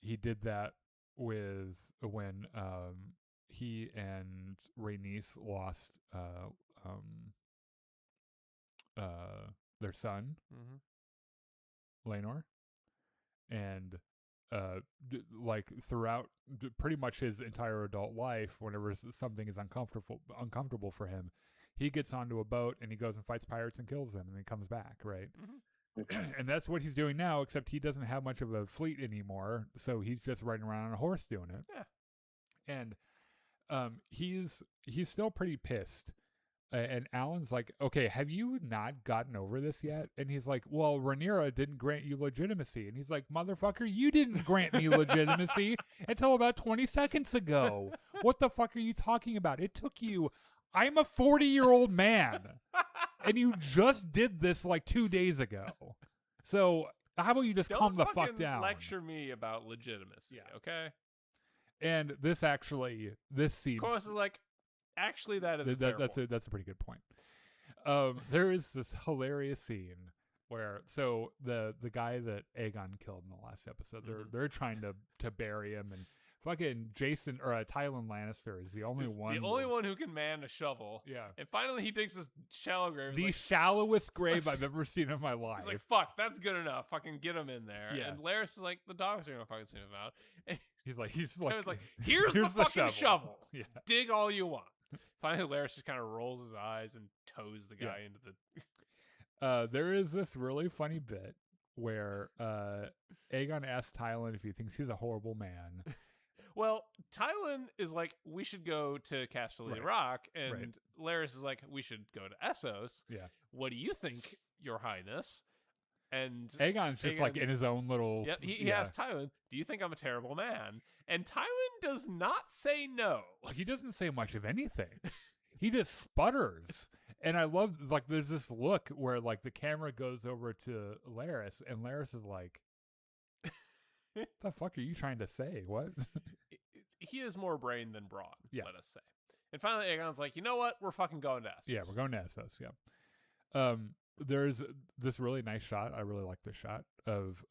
He did that with when he and Rhaenys lost their son Mm-hmm. Laenor, and like throughout pretty much his entire adult life, whenever something is uncomfortable for him, he gets onto a boat and he goes and fights pirates and kills them, and then comes back, right? And that's what he's doing now, except he doesn't have much of a fleet anymore, so he's just riding around on a horse doing it. Yeah. And he's still pretty pissed. And Alan's like, okay, have you not gotten over this yet? And he's like, well, Rhaenyra didn't grant you legitimacy. And he's like, motherfucker, you didn't grant me legitimacy until about 20 seconds ago. What the fuck are you talking about? It took you. I'm a 40-year-old man. and you just did this like 2 days ago. So how about you just Don't calm the fuck fucking down? lecture me about legitimacy, Yeah. okay? And this seems Corvus is like, actually, that is a fair that's point. a pretty good point. There is this hilarious scene where the guy that Aegon killed in the last episode, they're trying to bury him, and fucking Jason or Tywin Lannister is the only Is one. the only one who can man a shovel. Yeah. And finally, he digs this shallow grave. The He's shallowest grave I've ever seen in my life. He's like, fuck, that's good enough. Fucking get him in there. Yeah. And Laris is like, the dogs are gonna fucking sniff him out. And He's like, I was like, here's the fucking shovel. Yeah. Dig all you want. Finally, Laris just kind of rolls his eyes and toes the guy into the. There is this really funny bit where Aegon asks Tywin if he thinks he's a horrible man. Well, Tywin is like, we should go to Casterly Right. Rock, and Right. Laris is like, we should go to Essos. Yeah. What do you think, Your Highness? And Aegon's just like Aegon- in his own little. yep, he asked Tywin, do you think I'm a terrible man? And Tywin does not say no. He doesn't say much of anything. He just sputters. And I love, like, there's this look where, like, the camera goes over to Laris, and Laris is like, the fuck are you trying to say? What? He has more brain than brawn, Yeah. let us say. And finally, Aegon's like, you know what? We're fucking going to Essos. Yeah, we're going to Essos, yeah. There's this really nice shot. I really like this shot of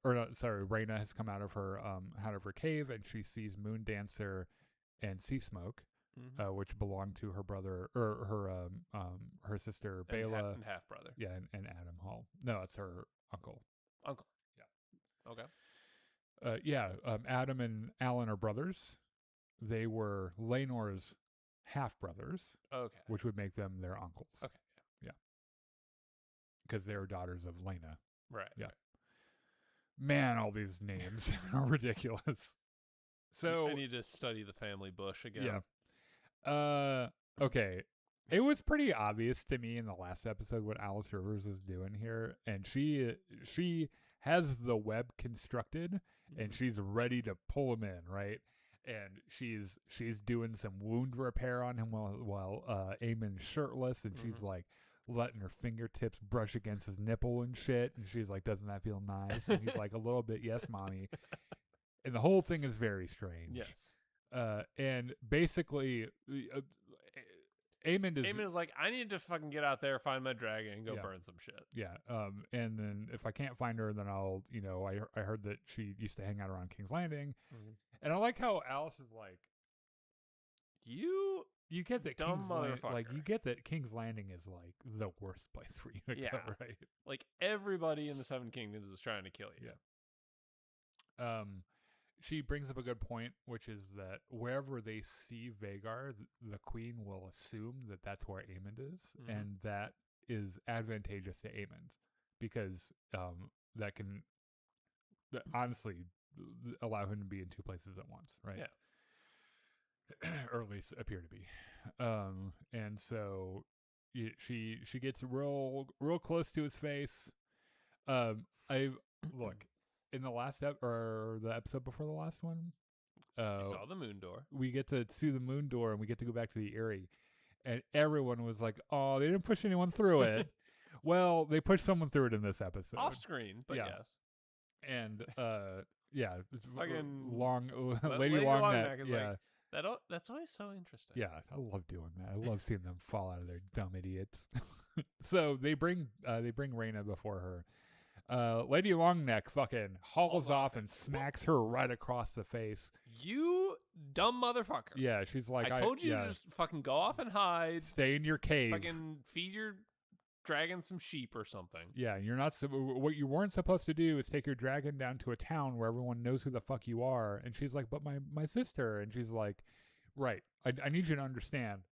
Rhaena has come out of her cave, and she sees Moondancer and Sea Smoke, Mhm. which belong to her brother or her sister Bela. And half brother. Yeah, and Adam Hall. No, it's her uncle. Uncle. Yeah. Okay. Adam and Alan are brothers. They were Laenor's half brothers, Okay. which would make them their uncles. Okay. Because they're daughters of Laena. Right. Yeah. Man, all these names are ridiculous. So I need to study the family bush again. yeah. Okay. It was pretty obvious to me in the last episode what Alice Rivers is doing here, and she has the web constructed, and she's ready to pull him in, right? And she's doing some wound repair on him while Aemon's shirtless, and she's like letting her fingertips brush against his nipple and shit, and she's like, "Doesn't that feel nice?" And he's like, "A little bit, yes, mommy." And the whole thing is very strange. Yes. And basically, Aemond Aemon is like, I need to fucking get out there, find my dragon, and go Yeah. burn some shit. Yeah. And then if I can't find her, then I'll, I heard that she used to hang out around King's Landing. And I like how Alice is like, You you get that dumb King's motherfucker. you get that King's Landing is like the worst place for you to Yeah. go, right? like everybody in the Seven Kingdoms is trying to kill you. Yeah. She brings up a good point, which is that wherever they see Vhagar, the queen will assume that that's where Aemond is, Mhm. and that is advantageous to Aemond because that can honestly allow him to be in two places at once, right? Yeah. Or at least appear to be. And so she gets real close to his face. Look. In the last or the episode before the last one, You saw the moon door. we get to see the moon door and we get to go back to the Eyrie, and everyone was like, "Oh, they didn't push anyone through it." Well, they pushed someone through it in this episode. Off screen, but Yeah. yes. And yeah, it's Fucking long Lady Lady Longneck Longneck. is Yeah, like, that's always so interesting. yeah, I love doing that. I love seeing them fall out of their dumb idiots. So they bring Rhaena before her. Lady Longneck fucking hauls off and smacks her right across the face. You dumb motherfucker. Yeah, she's like, I told you yeah, to just fucking go off and hide. stay in your cave. Fucking feed your dragon some sheep or something. Yeah, you're not. What you weren't supposed to do is take your dragon down to a town where everyone knows who the fuck you are. And she's like, but my sister. And she's like, right. I need you to understand.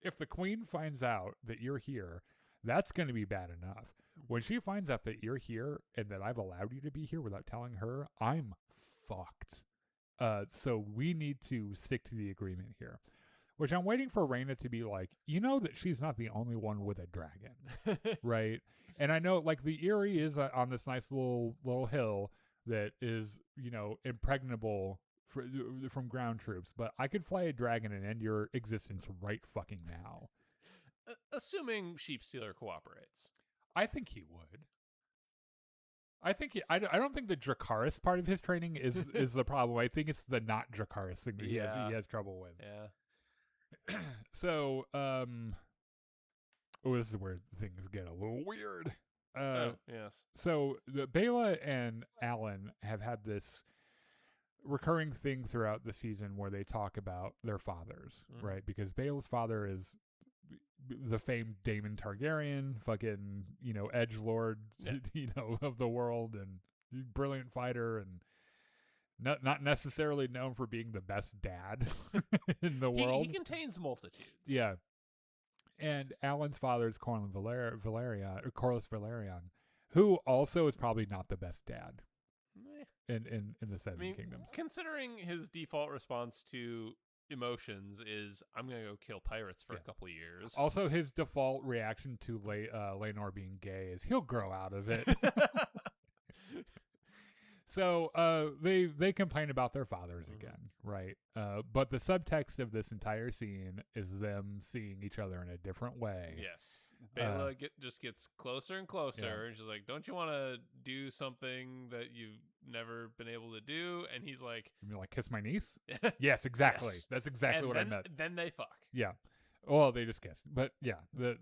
If the queen finds out that you're here, that's going to be bad enough. When she finds out that you're here and that I've allowed you to be here without telling her, I'm fucked. So we need to stick to the agreement here. Which I'm waiting for Rhaena to be like, you know that she's not the only one with a dragon, right? And I know, like, the Eyrie is on this nice little hill that is, impregnable from ground troops. But I could fly a dragon and end your existence right fucking now. assuming Sheep Stealer cooperates. I think he would. I don't think the Dracarys part of his training is the problem. I think it's the not Dracarys thing that he has trouble with. Yeah. So, this is where things get a little weird. Yes. So Bela and Alan have had this recurring thing throughout the season where they talk about their fathers, right? Because Bela's father is the famed Daemon Targaryen, fucking, edgelord, of the world, and brilliant fighter, and not necessarily known for being the best dad in the world. He contains multitudes. Yeah. And Alan's father is Corlys Velaryon, who also is probably not the best dad in the Seven Kingdoms. Considering his default response to emotions is, I'm going to go kill pirates for a couple of years. Also, his default reaction to Laenor being gay is he'll grow out of it. So they complain about their fathers again, right? But the subtext of this entire scene is them seeing each other in a different way. Yes. Bela just gets closer and closer. Yeah. And she's like, don't you want to do something that you've never been able to do? And he's like... You mean like kiss my niece? Yes, exactly. Yes. That's exactly what I meant. Then they fuck. Yeah. Well, they just kissed. But yeah. They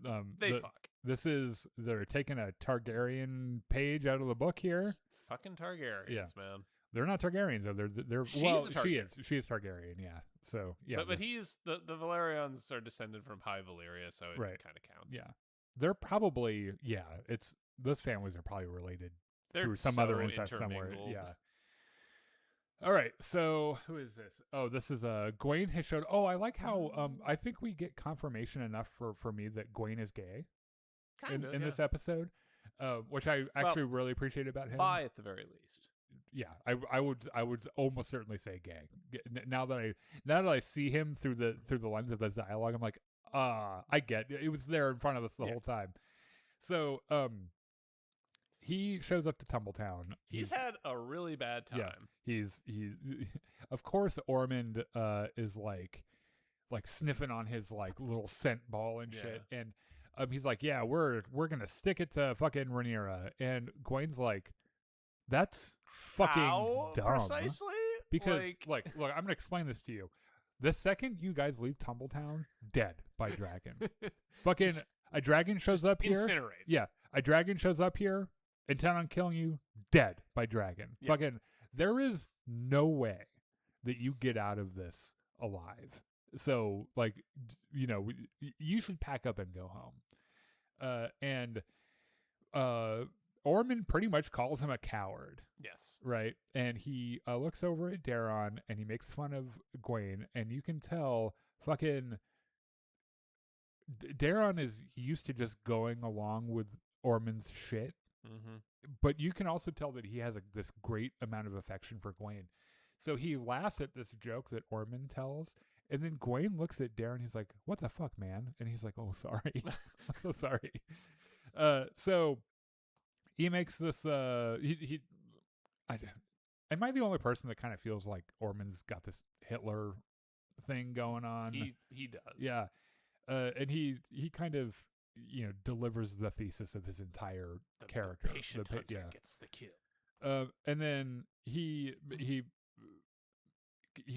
fuck. They're taking a Targaryen page out of the book here. Fucking Targaryens, man. They're not Targaryens though. They're She's well, a Targaryen. she is Targaryen, yeah. So yeah. But he's the Valerians are descended from High Valyria, so it kind of counts. Yeah. They're probably it's those families are probably related They're through some so other incest somewhere. intermingled. Yeah. All right, so who is this? Oh, this is Gwaine has showed. Oh, I like how I think we get confirmation enough for me that Gwaine is gay in this episode, which I actually really appreciate about him. Bi at the very least. Yeah, I would almost certainly say gay. Now that I see him through the lens of this dialogue, I'm like, I get it. It was there in front of us the whole time. So he shows up to Tumbletown. He's had a really bad time. Yeah, he of course Ormond is like sniffing on his like little scent ball and shit, and he's like, yeah, we're gonna stick it to fucking Rhaenyra, and Gwaine's like, that's fucking dumb. Precisely? Because look, I'm gonna explain this to you. The second you guys leave Tumbletown, dead by dragon. Fucking a dragon shows up here. Incinerate. Yeah, a dragon shows up here, intent on killing you, dead by dragon. Yeah. Fucking, there is no way that you get out of this alive. So, you should pack up and go home. And Ormond pretty much calls him a coward. Yes. Right? And he looks over at Daron and he makes fun of Gwaine, and you can tell fucking Daron is used to just going along with Ormond's shit. Mm-hmm. But you can also tell that he has this great amount of affection for Gwaine. So he laughs at this joke that Ormond tells, and then Gwaine looks at Daron. He's like, "What the fuck, man?" And he's like, "Oh, sorry. I'm so sorry." So he makes this. Am I the only person that kind of feels like Ormond's got this Hitler thing going on? He does. Yeah. And he kind of delivers the thesis of his entire character. The patient hunter gets the kill. And then he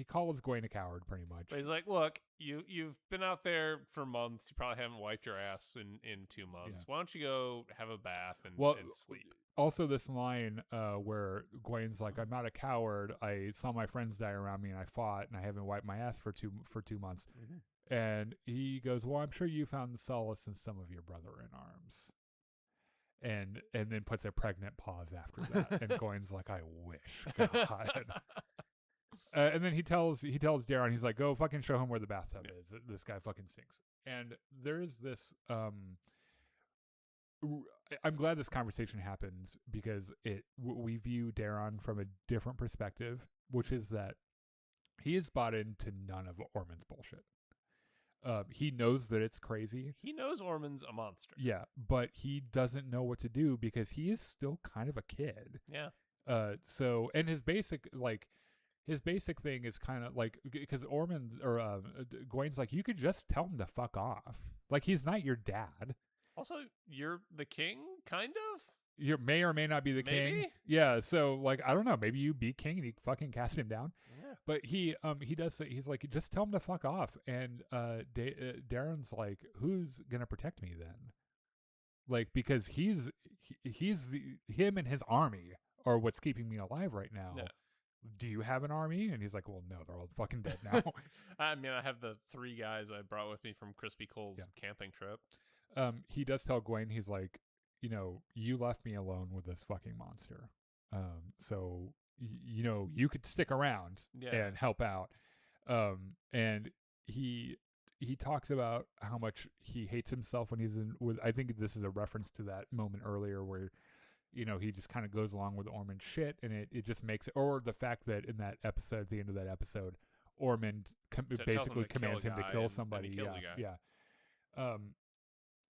calls Gwaine a coward pretty much. But he's like, look, you've been out there for months. You probably haven't wiped your ass in 2 months. Why don't you go have a bath and sleep? Also, this line where Gwaine's like, "I'm not a coward. I saw my friends die around me, and I fought, and I haven't wiped my ass for 2 months." Mm-hmm. And he goes, "Well, I'm sure you found solace in some of your brother in arms." And then puts a pregnant pause after that. And Gwaine's like, "I wish, God." And then he tells Daron, he's like, "Go fucking show him where the bathtub is. This guy fucking stinks." And there's this. I'm glad this conversation happens because we view Daron from a different perspective, which is that he is bought into none of Ormond's bullshit. He knows that it's crazy. He knows Ormond's a monster. Yeah, but he doesn't know what to do because he is still kind of a kid. Yeah. So, and his basic thing is kind of like, because Ormond or Gwaine's like, you could just tell him to fuck off. Like, he's not your dad. Also, you're the king, kind of. You may or may not be the king. Maybe? Yeah, so like I don't know, maybe you be king and you fucking cast him down. Yeah. But he does say, he's like, just tell him to fuck off. And Darren's like, who's gonna protect me then? Like, because him and his army are what's keeping me alive right now. Yeah. Do you have an army? And he's like, well, no, they're all fucking dead now. I mean, I have the 3 guys I brought with me from Crispy Cole's camping trip. He does tell Gwen, he's like, you know, you left me alone with this fucking monster. So you know, you could stick around and help out. And he talks about how much he hates himself when he's in with, I think this is a reference to that moment earlier where, you know, he just kind of goes along with Ormond's shit, and it just makes it, or the fact that in that episode, at the end of that episode, Ormond basically commands him to kill somebody.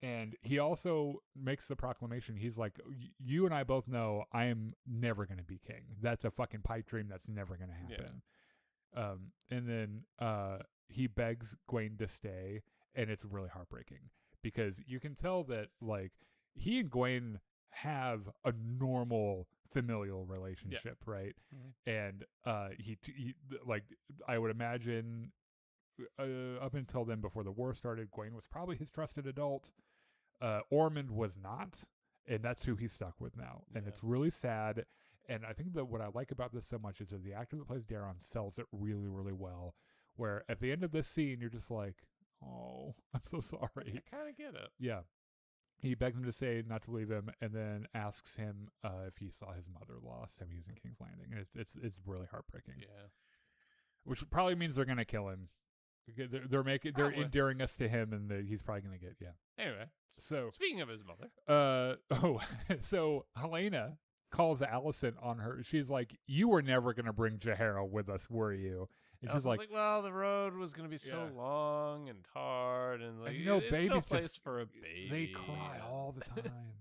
And he also makes the proclamation. He's like, you and I both know I am never going to be king. That's a fucking pipe dream. That's never going to happen. And then he begs Gwen to stay, and it's really heartbreaking because you can tell that, like, he and Gwen have a normal familial relationship, right? And he like, I would imagine up until then, before the war started, Gwen was probably his trusted adult. Ormond was not, and that's who he's stuck with now. And it's really sad. And I think that what I like about this so much is that the actor that plays Daron sells it really, really well. Where at the end of this scene, you're just like, oh, I'm so sorry. I kind of get it. Yeah. He begs him to say not to leave him, and then asks him if he saw his mother the last time he was in King's Landing. And it's really heartbreaking. Yeah. Which probably means they're gonna kill him. They're endearing us to him, and he's probably gonna get Anyway, So speaking of his mother, so Helena calls Allison on her. She's like, "You were never gonna bring Jaehaerys with us, were you?" And she's like, "Well, the road was gonna be so long and hard, and like, you know, it's babies no place just for a baby. They cry all the time."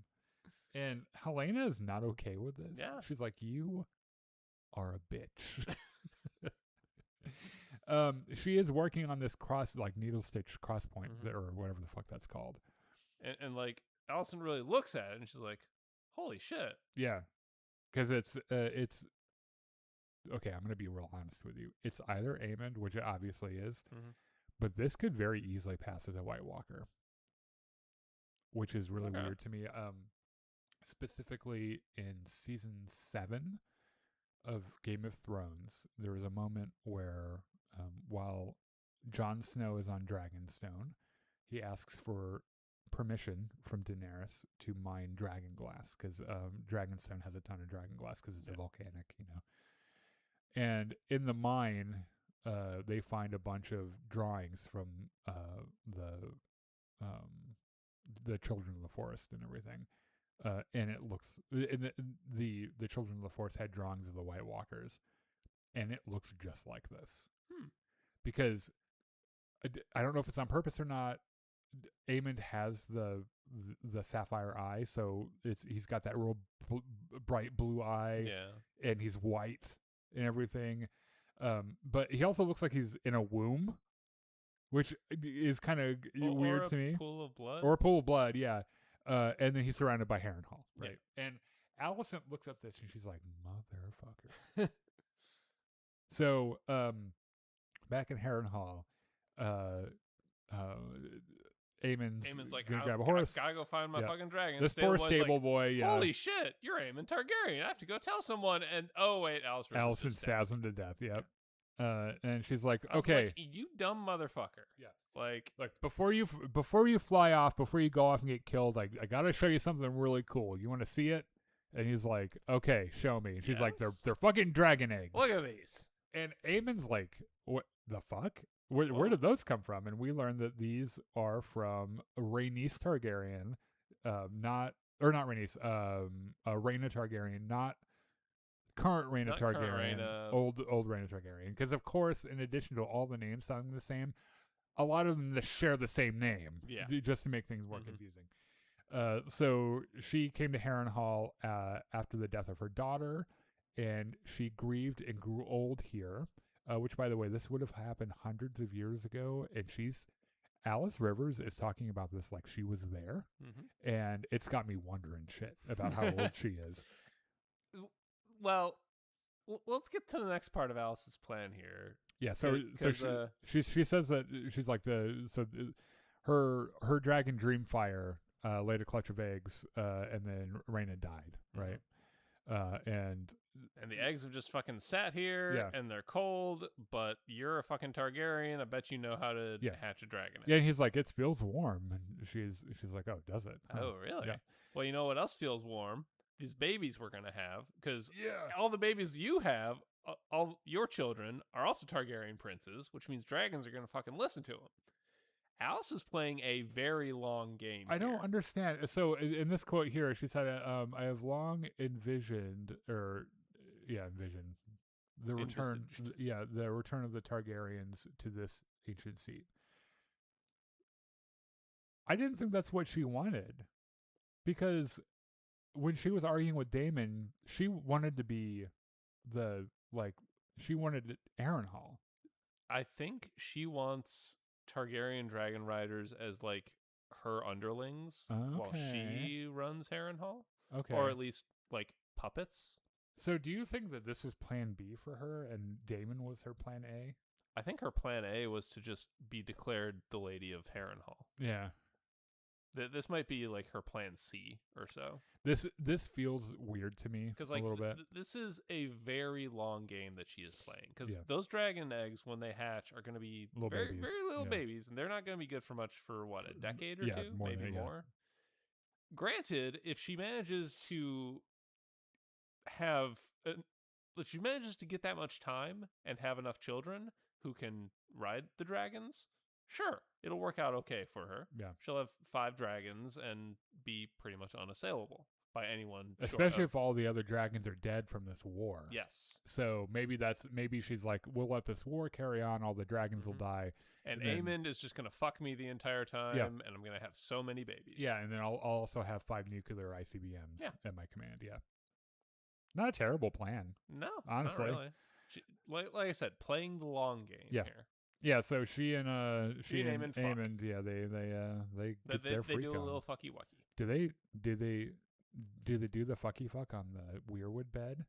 And Helena is not okay with this. Yeah. She's like, "You are a bitch." She is working on this needle stitch cross point or whatever the fuck that's called. And like, Allison really looks at it and she's like, holy shit. Yeah. Because it's okay, I'm going to be real honest with you. It's either Aemond, which it obviously is, but this could very easily pass as a White Walker, which is really weird to me. Specifically in season 7 of Game of Thrones, there was a moment where while Jon Snow is on Dragonstone, he asks for permission from Daenerys to mine dragon glass, because Dragonstone has a ton of dragon glass because it's a volcanic, you know. And in the mine, they find a bunch of drawings from the Children of the Forest and everything. And it looks, the Children of the Forest had drawings of the White Walkers, and it looks just like this. Because I don't know if it's on purpose or not. Aemond has the sapphire eye, so he's got that real bright blue eye, and he's white and everything. But he also looks like he's in a womb, which is kind of weird to me. Pool of blood, or a pool of blood, yeah. And then he's surrounded by Harrenhal, right? Yeah. And Allison looks at this and she's like, "Motherfucker." So, back in Harrenhal, Aemon's like, gonna grab a horse. Gotta go find my fucking dragon. This poor stable boy. Holy shit, you're Aemond Targaryen. I have to go tell someone. And oh wait, Allison stabs him to death. Yep. And she's like, I was "Okay, like, you dumb motherfucker." Yeah. Like before you fly off, before you go off and get killed, I gotta show you something really cool. You want to see it? And he's like, "Okay, show me." And she's like, "They're fucking dragon eggs. Look at these." And Aemon's like, "What the fuck? Where did those come from?" And we learned that these are from Rhaenys Targaryen, not Rhaenys, Rhaena Targaryen, not current Rhaena Targaryen, old Rhaena Targaryen. Because of course, in addition to all the names sounding the same, a lot of them just share the same name, just to make things more confusing. So she came to Harrenhal after the death of her daughter, and she grieved and grew old here. Which, by the way, this would have happened hundreds of years ago, and she's Alice Rivers is talking about this like she was there, Mm-hmm. and it's got me wondering shit about how old she is. Well, let's get to the next part of Alice's plan here. Yeah, so 'Cause, she says that she's like her dragon Dreamfire laid a clutch of eggs, and then Rhaena died, right? And the eggs have just fucking sat here, Yeah. and they're cold. But you're a fucking Targaryen. I bet you know how to Yeah. hatch a dragon egg. yeah, and he's like, it feels warm, and she's like, oh, does it? Huh. Oh, really? Yeah. Well, you know what else feels warm? These babies we're gonna have, because Yeah. all the babies you have, all your children are also Targaryen princes, which means dragons are gonna fucking listen to them. Alice is playing a very long game. I don't here. understand. So in this quote here, she said, I have long envisioned the return, Envisaged. the return of the Targaryens to this ancient seat. I didn't think that's what she wanted, because when she was arguing with Daemon, she wanted to be she wanted Harrenhal. I think she wants Targaryen dragon riders as like her underlings while she runs Harrenhal, Okay. or at least like puppets. So do you think that this was plan B for her and Daemon was her plan A? I think her plan A was to just be declared the Lady of Harrenhal. Yeah. This might be like her plan C or so. This feels weird to me Because a like little bit. this is a very long game that she is playing. Because Yeah. those dragon eggs, when they hatch, are going to be Little very babies, very little yeah. babies, and they're not going to be good for much for what, a decade or Yeah, two, more than maybe that, yeah. more. Granted, if she manages to have, if she manages to get that much time and have enough children who can ride the dragons, sure, it'll work out okay for her. Yeah. She'll have 5 dragons and be pretty much unassailable by anyone. Especially if all the other dragons are dead from this war. Yes. So maybe she's like, we'll let this war carry on, all the dragons will die. And then- Aemond is just going to fuck me the entire time, Yeah. and I'm going to have so many babies. Yeah, and then I'll also have 5 nuclear ICBMs Yeah. at my command, yeah. Not a terrible plan. No, Honestly. not really. Like I said, playing the long game Yeah. here. Yeah, so she and Aemond fuck. Aemond, yeah, they get their They freak do a on. little fucky wucky. Do they do the fucky fuck on the weirwood bed?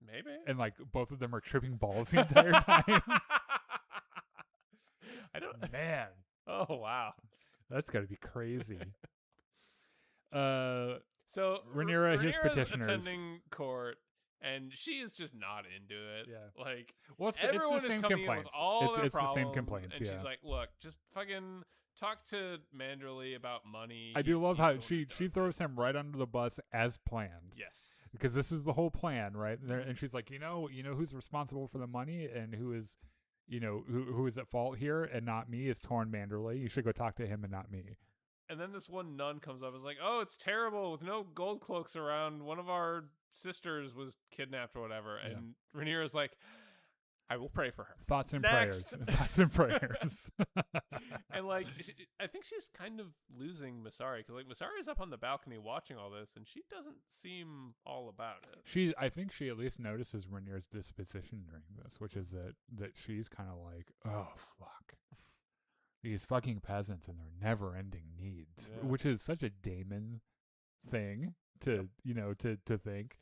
Maybe. And like both of them are tripping balls the entire time. I don't. Man, Oh wow. that's got to be crazy. So Rhaenyra, his Rhaenyra's petitioners. attending court, and she is just not into it. Yeah. Like Well, it's everyone the is same coming in with complaints. all their It's the same problems, complaints. and Yeah. she's like, "Look, just fucking talk to Manderly about money." I do He's love the how one who she does throws it." him right under the bus as planned. Yes. Because this is the whole plan, right? And she's like, you know who's responsible for the money and who is, who is at fault here and not me is Torn Manderly. You should go talk to him and not me. And then this one nun comes up and is like, "Oh, it's terrible with no gold cloaks around. One of our sisters was kidnapped or whatever." And Rhaenyra's like, "I will pray for her." Thoughts and Next. prayers. Thoughts and prayers. And like, I think she's kind of losing Masari, because like Masari's up on the balcony watching all this, and she doesn't seem all about it. I think she at least notices Rhaenyra's disposition during this, which is that she's kind of like, oh fuck, these fucking peasants and their never-ending needs, Yeah. which is such a Daemon thing to to think.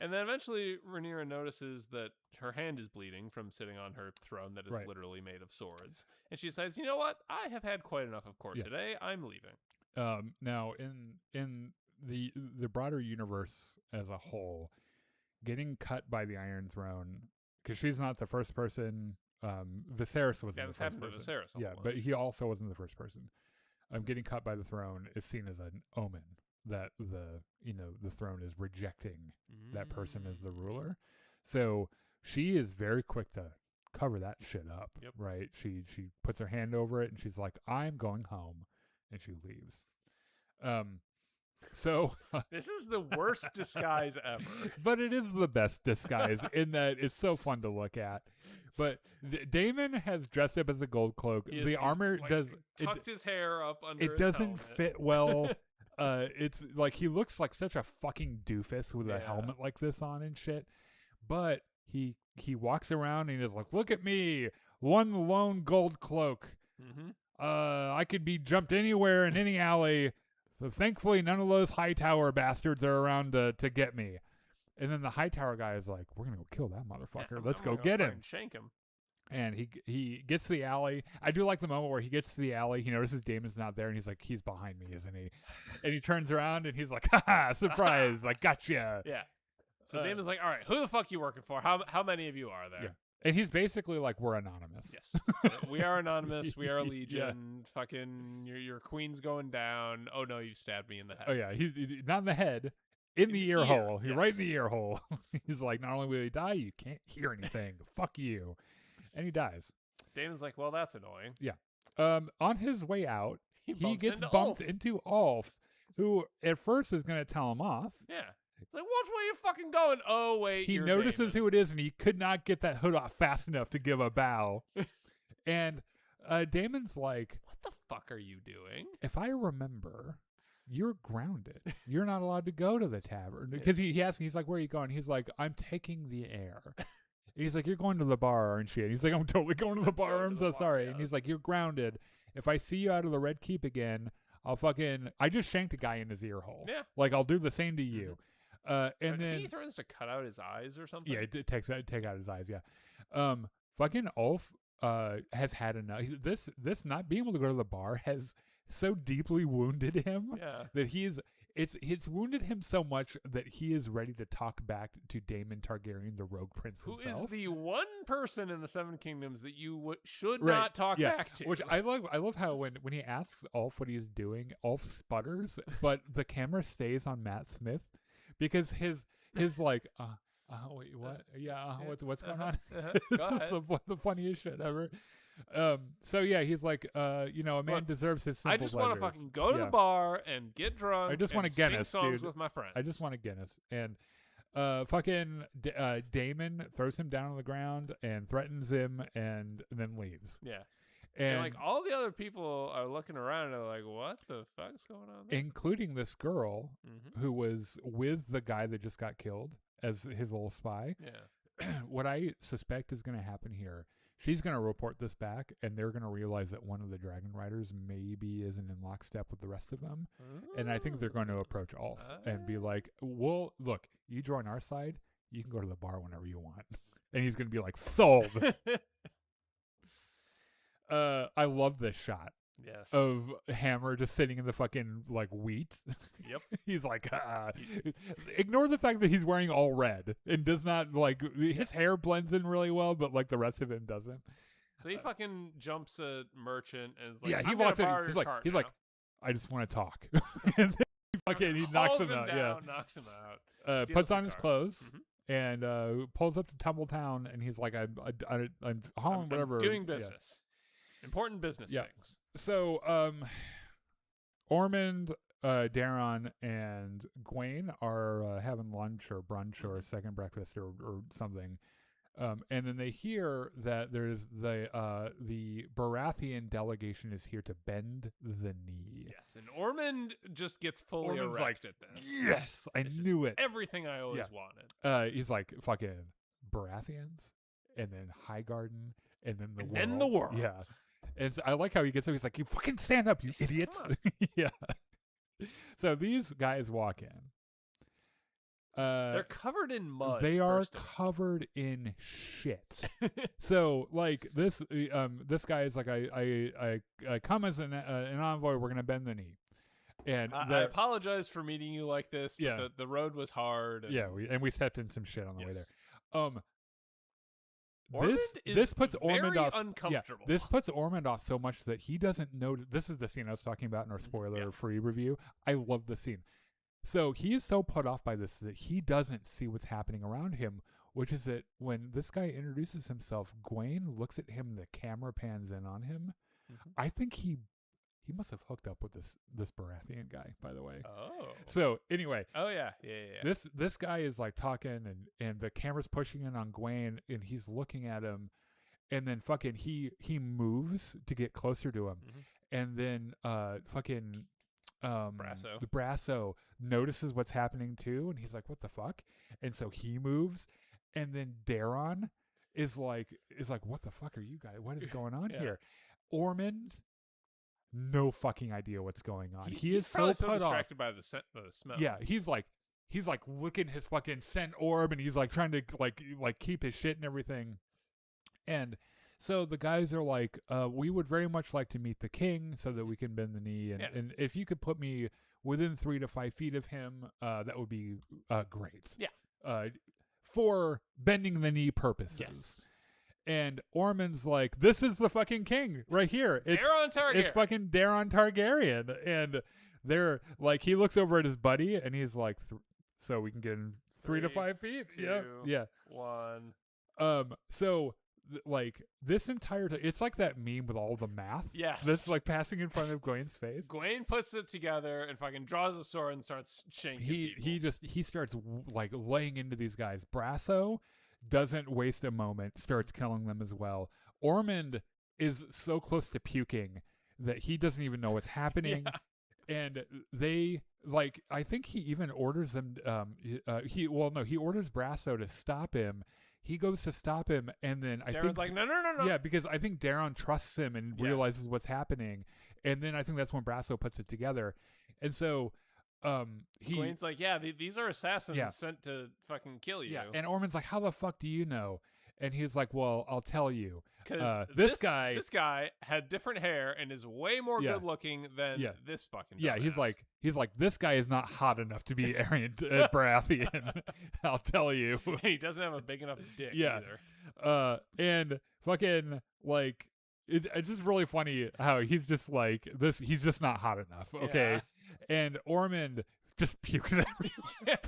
And then eventually Rhaenyra notices that her hand is bleeding from sitting on her throne that is Right. literally made of swords. And she says, "You know what? I have had quite enough of court Yeah. today. I'm leaving." Now in the broader universe as a whole, getting cut by the Iron Throne, because she's not the first person. Viserys wasn't Yeah, the this first happened to person. Viserys a Yeah, whole but bunch. he also wasn't the first person. Getting cut by the throne is seen as an omen that the throne is rejecting that person as the ruler. So she is very quick to cover that shit up. Yep. Right? She puts her hand over it and she's like, "I'm going home," and she leaves. So This is the worst disguise ever. but it is the best disguise in that it's so fun to look at. But Daemon has dressed up as a gold cloak. He is- The he's, armor like, does tucked his hair up under it his doesn't helmet. fit well. It's like he looks like such a fucking doofus with a Yeah. helmet like this on and shit. But he walks around and he's like, "Look at me, one lone gold cloak. Mm-hmm. I could be jumped anywhere in any alley. So thankfully, none of those Hightower bastards are around to get me. And then the Hightower guy is like, we're going to go kill that motherfucker. Let's go get him. fucking Shank him. And he gets to the alley. I do like the moment where he gets to the alley. He notices Damon's not there, and he's like, he's behind me, isn't he? And he turns around, and he's like, haha, surprise, like, gotcha. Yeah. So Damon's like, all right, who the fuck you working for? How many of you are there? Yeah. And he's basically like, we're anonymous. Yes. We are anonymous. We are Legion. Fucking, your queen's going down. Oh, no, you stabbed me in the head. Oh, yeah. He's not in the head. In the ear hole. He's right in the yes. ear hole. He's like, not only will he die, you can't hear anything. Fuck you. And he dies. Damon's like, well, that's annoying. On his way out, he bumps gets into bumped Ulf. into Ulf, who at first is going to tell him off. Yeah. It's like, watch where you're fucking going. Oh, wait. He you're notices Damon. who it is, and he could not get that hood off fast enough to give a bow. And Damon's like, What the fuck are you doing? if I remember, you're grounded. You're not allowed to go to the tavern. Because he asks, he's like, where are you going? He's like, I'm taking the air. And he's like, you're going to the bar, aren't you? And he's like, I'm totally going to the bar. I'm so sorry. And he's like, you're grounded. If I see you out of the Red Keep again, I just shanked a guy in his ear hole. Yeah. Like, I'll do the same to you. And then he threatens to cut out his eyes or something. yeah, it take out his eyes. Yeah. Fucking Ulf has had enough. This not being able to go to the bar has so deeply wounded him Yeah. that it's wounded him so much that he is ready to talk back to Daemon Targaryen, the Rogue Prince Who himself. is the one person in the Seven Kingdoms that you should Right, not talk yeah, back to? Which I love how when he asks Ulf what he's doing, Ulf sputters, but the camera stays on Matt Smith because his like wait, what? Yeah, what's going on? Go This ahead. is the funniest shit ever. So yeah, he's like, a man Look, I deserves his simple just want to pleasures. fucking go to Yeah. the bar and get drunk. I just want and a Guinness, sing songs dude. with my friends. I just want a Guinness. And fucking Damon throws him down on the ground and threatens him and then leaves. Yeah. And like all the other people are looking around and they're like, what the fuck's going on there? including this girl Mhm. who was with the guy that just got killed as his little spy. Yeah. What I suspect is going to happen here, she's going to report this back, and they're going to realize that one of the Dragon Riders maybe isn't in lockstep with the rest of them. And I think they're going to approach Ulf and be like, well, look, you join our side, you can go to the bar whenever you want. And he's going to be like, sold. I love this shot Yes. of Hammer just sitting in the fucking like wheat. Yep. He's like, ignore the fact that he's wearing all red and does not like his hair blends in really well, but like the rest of him doesn't. So he fucking jumps a merchant and is like, Yeah, he "I'm gonna walks in. borrow He's your like, cart now." I just want to talk. And then he knocks Hauls him out. down, knocks him out. Yeah, steals puts the on his cart. clothes Mhm. and pulls up to Tumbletown, and he's like, I'm hauling I'm whatever. doing yeah. business. Important business Yeah. things. So, Ormond, Daron, and Gwaine are having lunch or brunch or a second breakfast or something. And then they hear that there's the Baratheon delegation is here to bend the knee. Yes, and Ormond just gets fully Ormond's erect like, at this. Yes, I This is knew it. Everything I always Yeah. wanted. He's like, fucking Baratheons, and then Highgarden, and then the And world. then the world. Yeah. And so I like how he gets up. He's like, you fucking stand up, you He's like, "Come idiots. on." Yeah. So these guys walk in. They're covered in mud. They are first of all. covered in shit. So like this guy is like, I come as an envoy. We're gonna bend the knee, and I the- apologize for meeting you like this, but Yeah. the road was hard. And yeah, we stepped in some shit on the way Yes. there. Ormond This is puts Ormond very off. uncomfortable. Yeah, this puts Ormond off so much that he doesn't know. This is the scene I was talking about in our spoiler-free review. I love the scene. So he is so put off by this that he doesn't see what's happening around him, which is that when this guy introduces himself, Gwaine looks at him, the camera pans in on him. Mhm. I think he must have hooked up with this Baratheon guy, by the way. Oh. So anyway, Oh yeah, yeah. this guy is like talking and the camera's pushing in on Gwaine and he's looking at him, and then fucking he moves to get closer to him, Mhm. and then fucking Brasso. the Brasso notices what's happening too, and he's like, what the fuck? And so he moves, and then Daron is like what the fuck are you guys, what is going on Yeah. here? Ormond no fucking idea what's going on. He he's is probably so so put off. distracted by the smell. Yeah, he's like licking his fucking scent orb, and he's like trying to like keep his shit and everything. And so the guys are like, we would very much like to meet the king so that we can bend the knee, and, Yeah. and if you could put me within 3 to 5 feet of him, that would be great. Yeah. For bending the knee purposes. Yes. And Ormond's like, this is the fucking king right here. Daeron Targaryen. It's fucking Daeron Targaryen. And they're like, he looks over at his buddy and he's like, so we can get in 3 to 5 feet. 2, Yeah. 1. So like this entire time, it's like that meme with all the math. Yes. That's like passing in front of Gwen's face. Gwen puts it together and fucking draws a sword and starts shanking people. He starts like laying into these guys. Brasso doesn't waste a moment, starts killing them as well. Ormond is so close to puking that he doesn't even know what's happening. Yeah. And they like, I think he even orders them. He orders Brasso to stop him. He goes to stop him, and then I Darren's think like, no. yeah, because I think Daeron trusts him and Yeah. realizes what's happening, and then I think that's when Brasso puts it together, and so Gwen's like, yeah, these are assassins Yeah. sent to fucking kill you. yeah, and Ormond's like, how the fuck do you know? And he's like, well, I'll tell you. Because This guy had different hair and is way more Yeah. good looking than Yeah. this fucking Yeah, he's dumbass. like, this guy is not hot enough to be Arryn Baratheon. I'll tell you. he doesn't have a big enough dick Yeah. either. And fucking like it's just really funny how he's just like this. He's just not hot enough. Okay, and Ormond just pukes everywhere.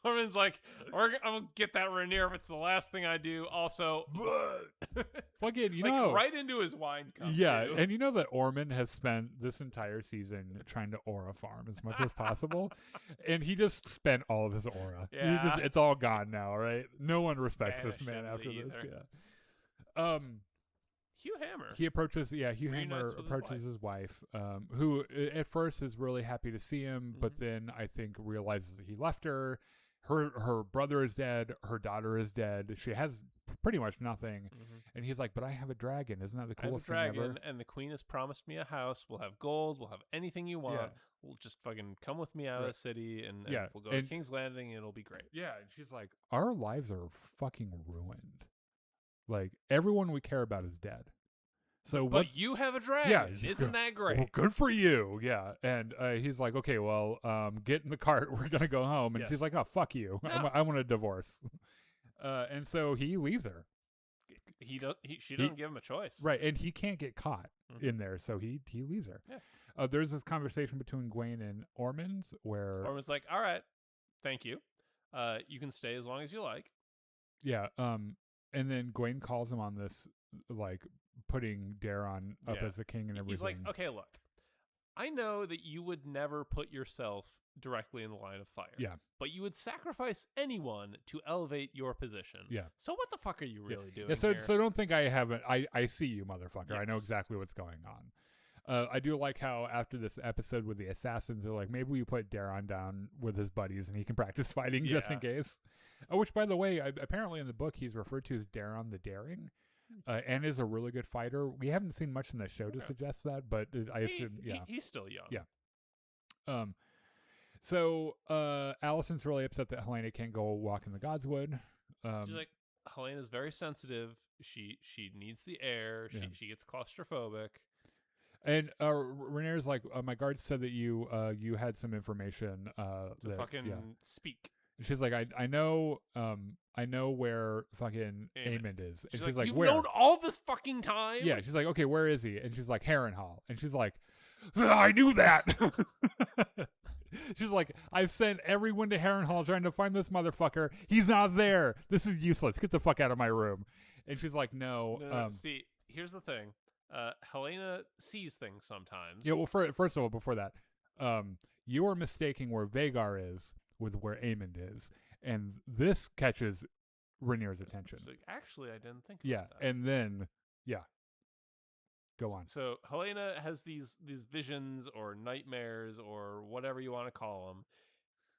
Ormond's like, I'm gonna get that Rhaenyra if it's the last thing I do. Also, Fucking, you like know, right into his wine cup. yeah, too. and you know that Ormond has spent this entire season trying to aura farm as much as possible, and he just spent all of his aura. Yeah. It's all gone now, right? No one respects this Banished man him after to this. ether. Yeah. Hugh Hammer. He approaches, Hugh Reunites Hammer with his approaches his wife, who at first is really happy to see him, but Mhm. then I think realizes that he left her. Her brother is dead. Her daughter is dead. She has pretty much nothing. Mhm. And he's like, but I have a dragon. Isn't that the I have a coolest thing ever? dragon, and the queen has promised me a house. We'll have gold. We'll have anything you want. Yeah. We'll just fucking come with me out of Right. the city, and Yeah, we'll go and- to King's Landing, and it'll be great. Yeah, and she's like, our lives are fucking ruined. Like, everyone we care about is dead. So But what? you have a dragon. Yeah, Isn't that great? Well, good for you. Yeah. And he's like, okay, well, get in the cart. We're going to go home. And she's Yes. like, oh, fuck you. No. I want a divorce. And so he leaves her. She doesn't give him a choice. Right. And he can't get caught Mhm. in there. So he leaves her. Yeah. There's this conversation between Gwen and Ormond where, Ormond's like, all right, thank you. You can stay as long as you like. yeah. And then Gwen calls him on this, like, putting Daeron up Yeah. as the king and everything. He's like, okay, look, I know that you would never put yourself directly in the line of fire. Yeah. But you would sacrifice anyone to elevate your position. Yeah. So what the fuck are you really doing Yeah, so here? so don't think I haven't. I see you, motherfucker. I know Yes. exactly what's going on. I do like how after this episode with the assassins, they're like, maybe we put Daeron down with his buddies and he can practice fighting just in Yeah. case. Which, by the way, apparently in the book he's referred to as Daeron the Daring, and is a really good fighter. We haven't seen much in the show to Okay. suggest that, but I assume, yeah. He's still young. Yeah. So Alicent's really upset that Helena can't go walk in the Godswood. She's like, Helena's very sensitive. She needs the air. Yeah. She gets claustrophobic. And Rhaenyra's like, my guard said that you had some information To that, fucking yeah. speak. She's like, I know where fucking Aemond. Aemond is. And She's she's like, like, you've where? known all this fucking time? Yeah, she's like, okay, where is he? And she's like, Harrenhal. And she's like, I knew that. She's like, I sent everyone to Harrenhal trying to find this motherfucker. He's not there. This is useless. Get the fuck out of my room. And she's like, no. No. See, here's the thing. Helena sees things sometimes. Yeah, well, first of all, before that, you are mistaking where Vagar is with where Aemond is. And this catches Rhaenyra's attention. So, actually, I didn't think Yeah, about that. and then, yeah. Go on. So Helena has these visions or nightmares or whatever you want to call them,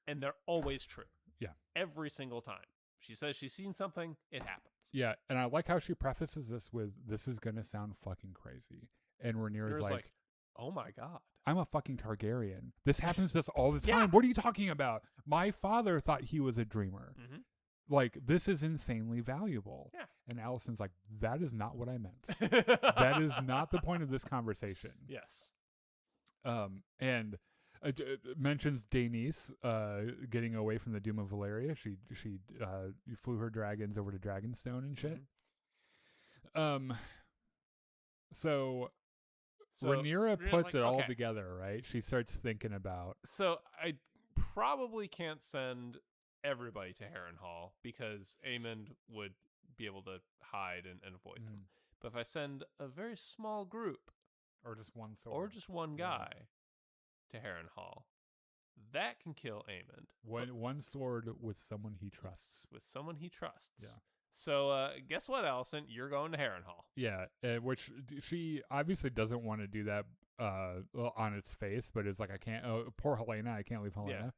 and they're always true. Yeah. Every single time. She says she's seen something, it happens. Yeah, and I like how she prefaces this with, this is going to sound fucking crazy. And Rhaenyra's Rhaenyra's like, like, oh my god. I'm a fucking Targaryen. This happens to us all the Yeah. time. What are you talking about? My father thought he was a dreamer. Mm-hmm. Like, this is insanely valuable. Yeah. And Alicent's like, that is not what I meant. That is not the point of this conversation. Yes. And mentions Daenerys getting away from the Doom of Valyria. She flew her dragons over to Dragonstone and shit. So Rhaenyra puts it all together, right? She starts thinking about. So I probably can't send everybody to Harrenhal because Aemond would be able to hide and avoid them. But if I send a very small group, or just one sword, or just one guy to Harrenhal, that can kill Aemond. One sword with someone he trusts. With someone he trusts. Yeah. So guess what, Alicent? You're going to Harrenhal. Yeah, which she obviously doesn't want to do that on its face, but it's like, I can't. Poor Helena, I can't leave Helena. Yeah.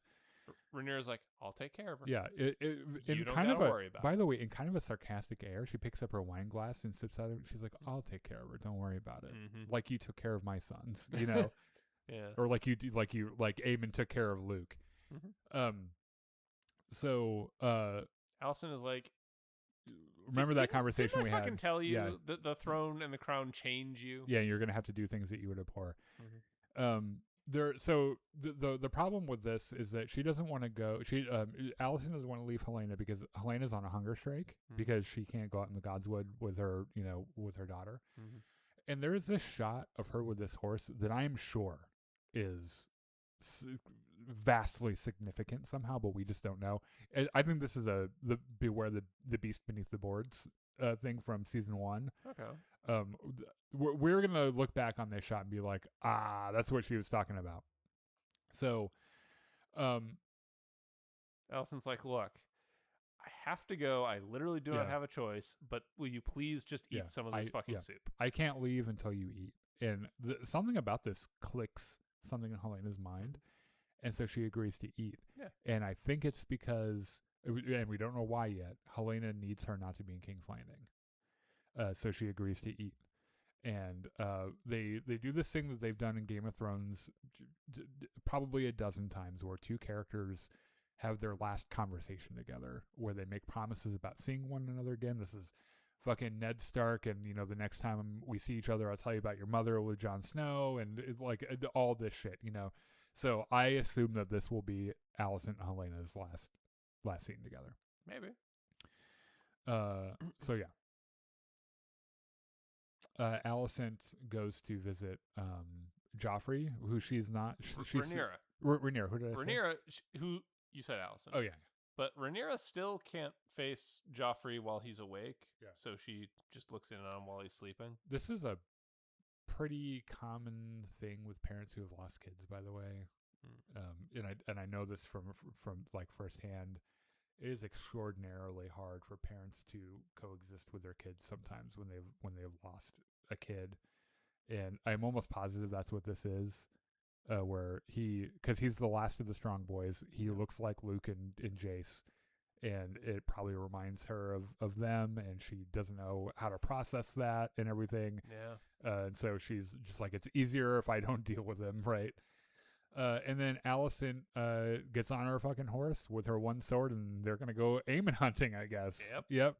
Rhaenyra's like, I'll take care of her. Yeah, You don't gotta worry about By the way, in kind of a sarcastic air, she picks up her wine glass and sips out of it. She's like, I'll take care of her. Don't worry about it. Mm-hmm. Like you took care of my sons, you know. Yeah. Or like Aemon took care of Luke. Mm-hmm. So Alicent is like, remember that conversation didn't we I had? fucking tell you Yeah. that the throne and the crown change you? Yeah, you're gonna have to do things that you would abhor. Mm-hmm. So the problem with this is that she doesn't want to go. Alicent doesn't want to leave Helena because Helena's on a hunger strike because she can't go out in the Godswood with her daughter. Mm-hmm. And there is this shot of her with this horse that I am sure is vastly significant somehow, but we just don't know. I think this is the Beware the Beast Beneath the Boards thing from season 1. Okay. We're gonna look back on this shot and be like, that's what she was talking about. So, Alicent's like, look, I have to go. I literally do not have a choice. But will you please just eat some of this fucking soup? I can't leave until you eat. And something about this clicks something in Helena's mind, and so she agrees to eat. Yeah. And I think it's because, and we don't know why yet, Helena needs her not to be in King's Landing. So she agrees to eat. And they do this thing that they've done in Game of Thrones probably a dozen times, where two characters have their last conversation together, where they make promises about seeing one another again. This is fucking Ned Stark, and the next time we see each other, I'll tell you about your mother with Jon Snow, and it's like all this shit, So I assume that this will be Alicent and Helena's last scene together. Maybe. So yeah. Alicent goes to visit Joffrey, who she's not. She's Rhaenyra. Rhaenyra. Who did I say? Rhaenyra, who you said Alicent. Oh yeah. But Rhaenyra still can't face Joffrey while he's awake. Yeah. So she just looks in on him while he's sleeping. This is a pretty common thing with parents who have lost kids, by the way. And I know this from like firsthand. It is extraordinarily hard for parents to coexist with their kids sometimes when they've lost a kid, and I'm almost positive that's what this is. Where because he's the last of the strong boys, he looks like Luke and Jace, and it probably reminds her of them, and she doesn't know how to process that and everything. Yeah. And so she's just like, it's easier if I don't deal with him, right? And then Alicent gets on her fucking horse with her one sword, and they're gonna go Aemon hunting, I guess. Yep.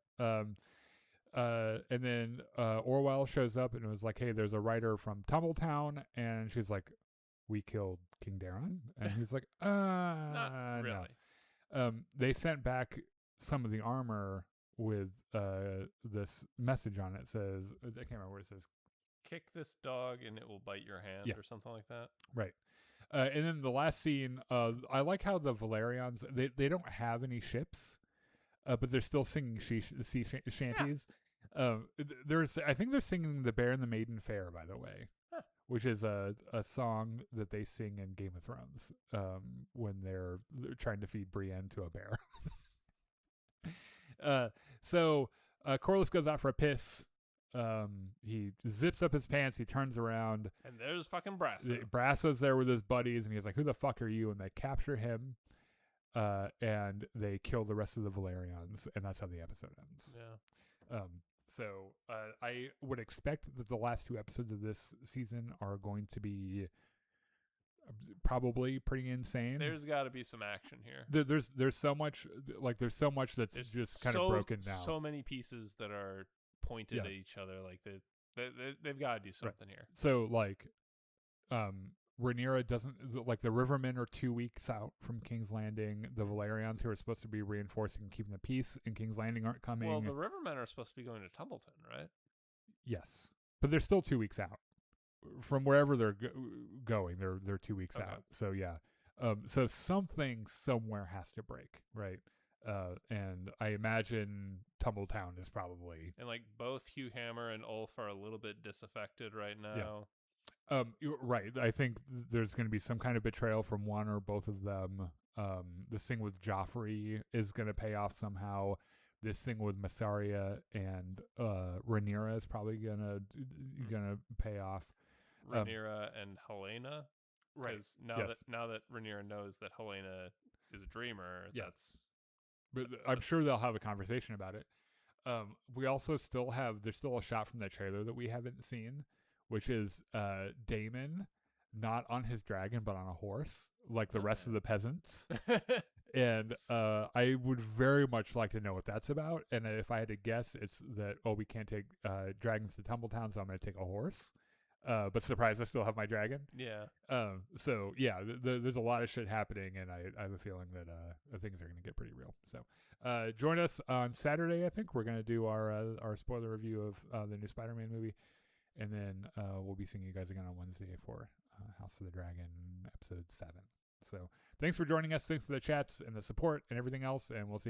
And then Orwell shows up and was like, "Hey, there's a writer from Tumbletown," and she's like, "We killed King Daeron," and he's like, Not really. No. They sent back some of the armor with this message on it. It says, I can't remember what it says. Kick this dog and it will bite your hand, or something like that. Right. And then the last scene, I like how the Valerians, they don't have any ships, but they're still singing sea shanties. Yeah. I think they're singing "The Bear and the Maiden Fair," by the way, which is a song that they sing in Game of Thrones when they're trying to feed Brienne to a bear. So Corlys goes out for a piss. He zips up his pants, he turns around, and there's fucking Brasso. Brasso's there with his buddies, and he's like, "Who the fuck are you?" And they capture him, and they kill the rest of the Valerians, and that's how the episode ends. Yeah. So I would expect that the last 2 episodes of this season are going to be probably pretty insane. There's got to be some action here. There's so much there's so much that's There's just kind of broken now. So many pieces that are pointed Yeah. at each other. Like they've got to do something here. So Rhaenyra doesn't the Rivermen are 2 weeks out from King's Landing. The Valerians, who are supposed to be reinforcing and keeping the peace in King's Landing, aren't coming. Well, the Rivermen are supposed to be going to Tumbleton, right? Yes, but they're still 2 weeks out from wherever they're going. They're 2 weeks Okay. out. So yeah, so something somewhere has to break, right? And I imagine Tumbletown is probably. And like both Hugh Hammer and Ulf are a little bit disaffected right now. You're right. I think there's going to be some kind of betrayal from one or both of them. This thing with Joffrey is going to pay off somehow. This thing with Massaria and Rhaenyra is probably gonna pay off. Rhaenyra and Helena. Right. Because now that Rhaenyra knows that Helena is a dreamer, Yeah. that's But I'm sure they'll have a conversation about it. We also there's still a shot from that trailer that we haven't seen, which is Daemon not on his dragon but on a horse, like the rest of the peasants. And I would very much like to know what that's about. And if I had to guess, it's that we can't take dragons to Tumbletown, so I'm going to take a horse. But surprise, I still have my dragon. yeah. So yeah, there's a lot of shit happening, and I have a feeling that things are going to get pretty real. So join us on Saturday. I think we're going to do our spoiler review of the new Spider-Man movie, and then we'll be seeing you guys again on Wednesday for House of the Dragon episode 7. So thanks for joining us. Thanks for the chats and the support and everything else, and we'll see you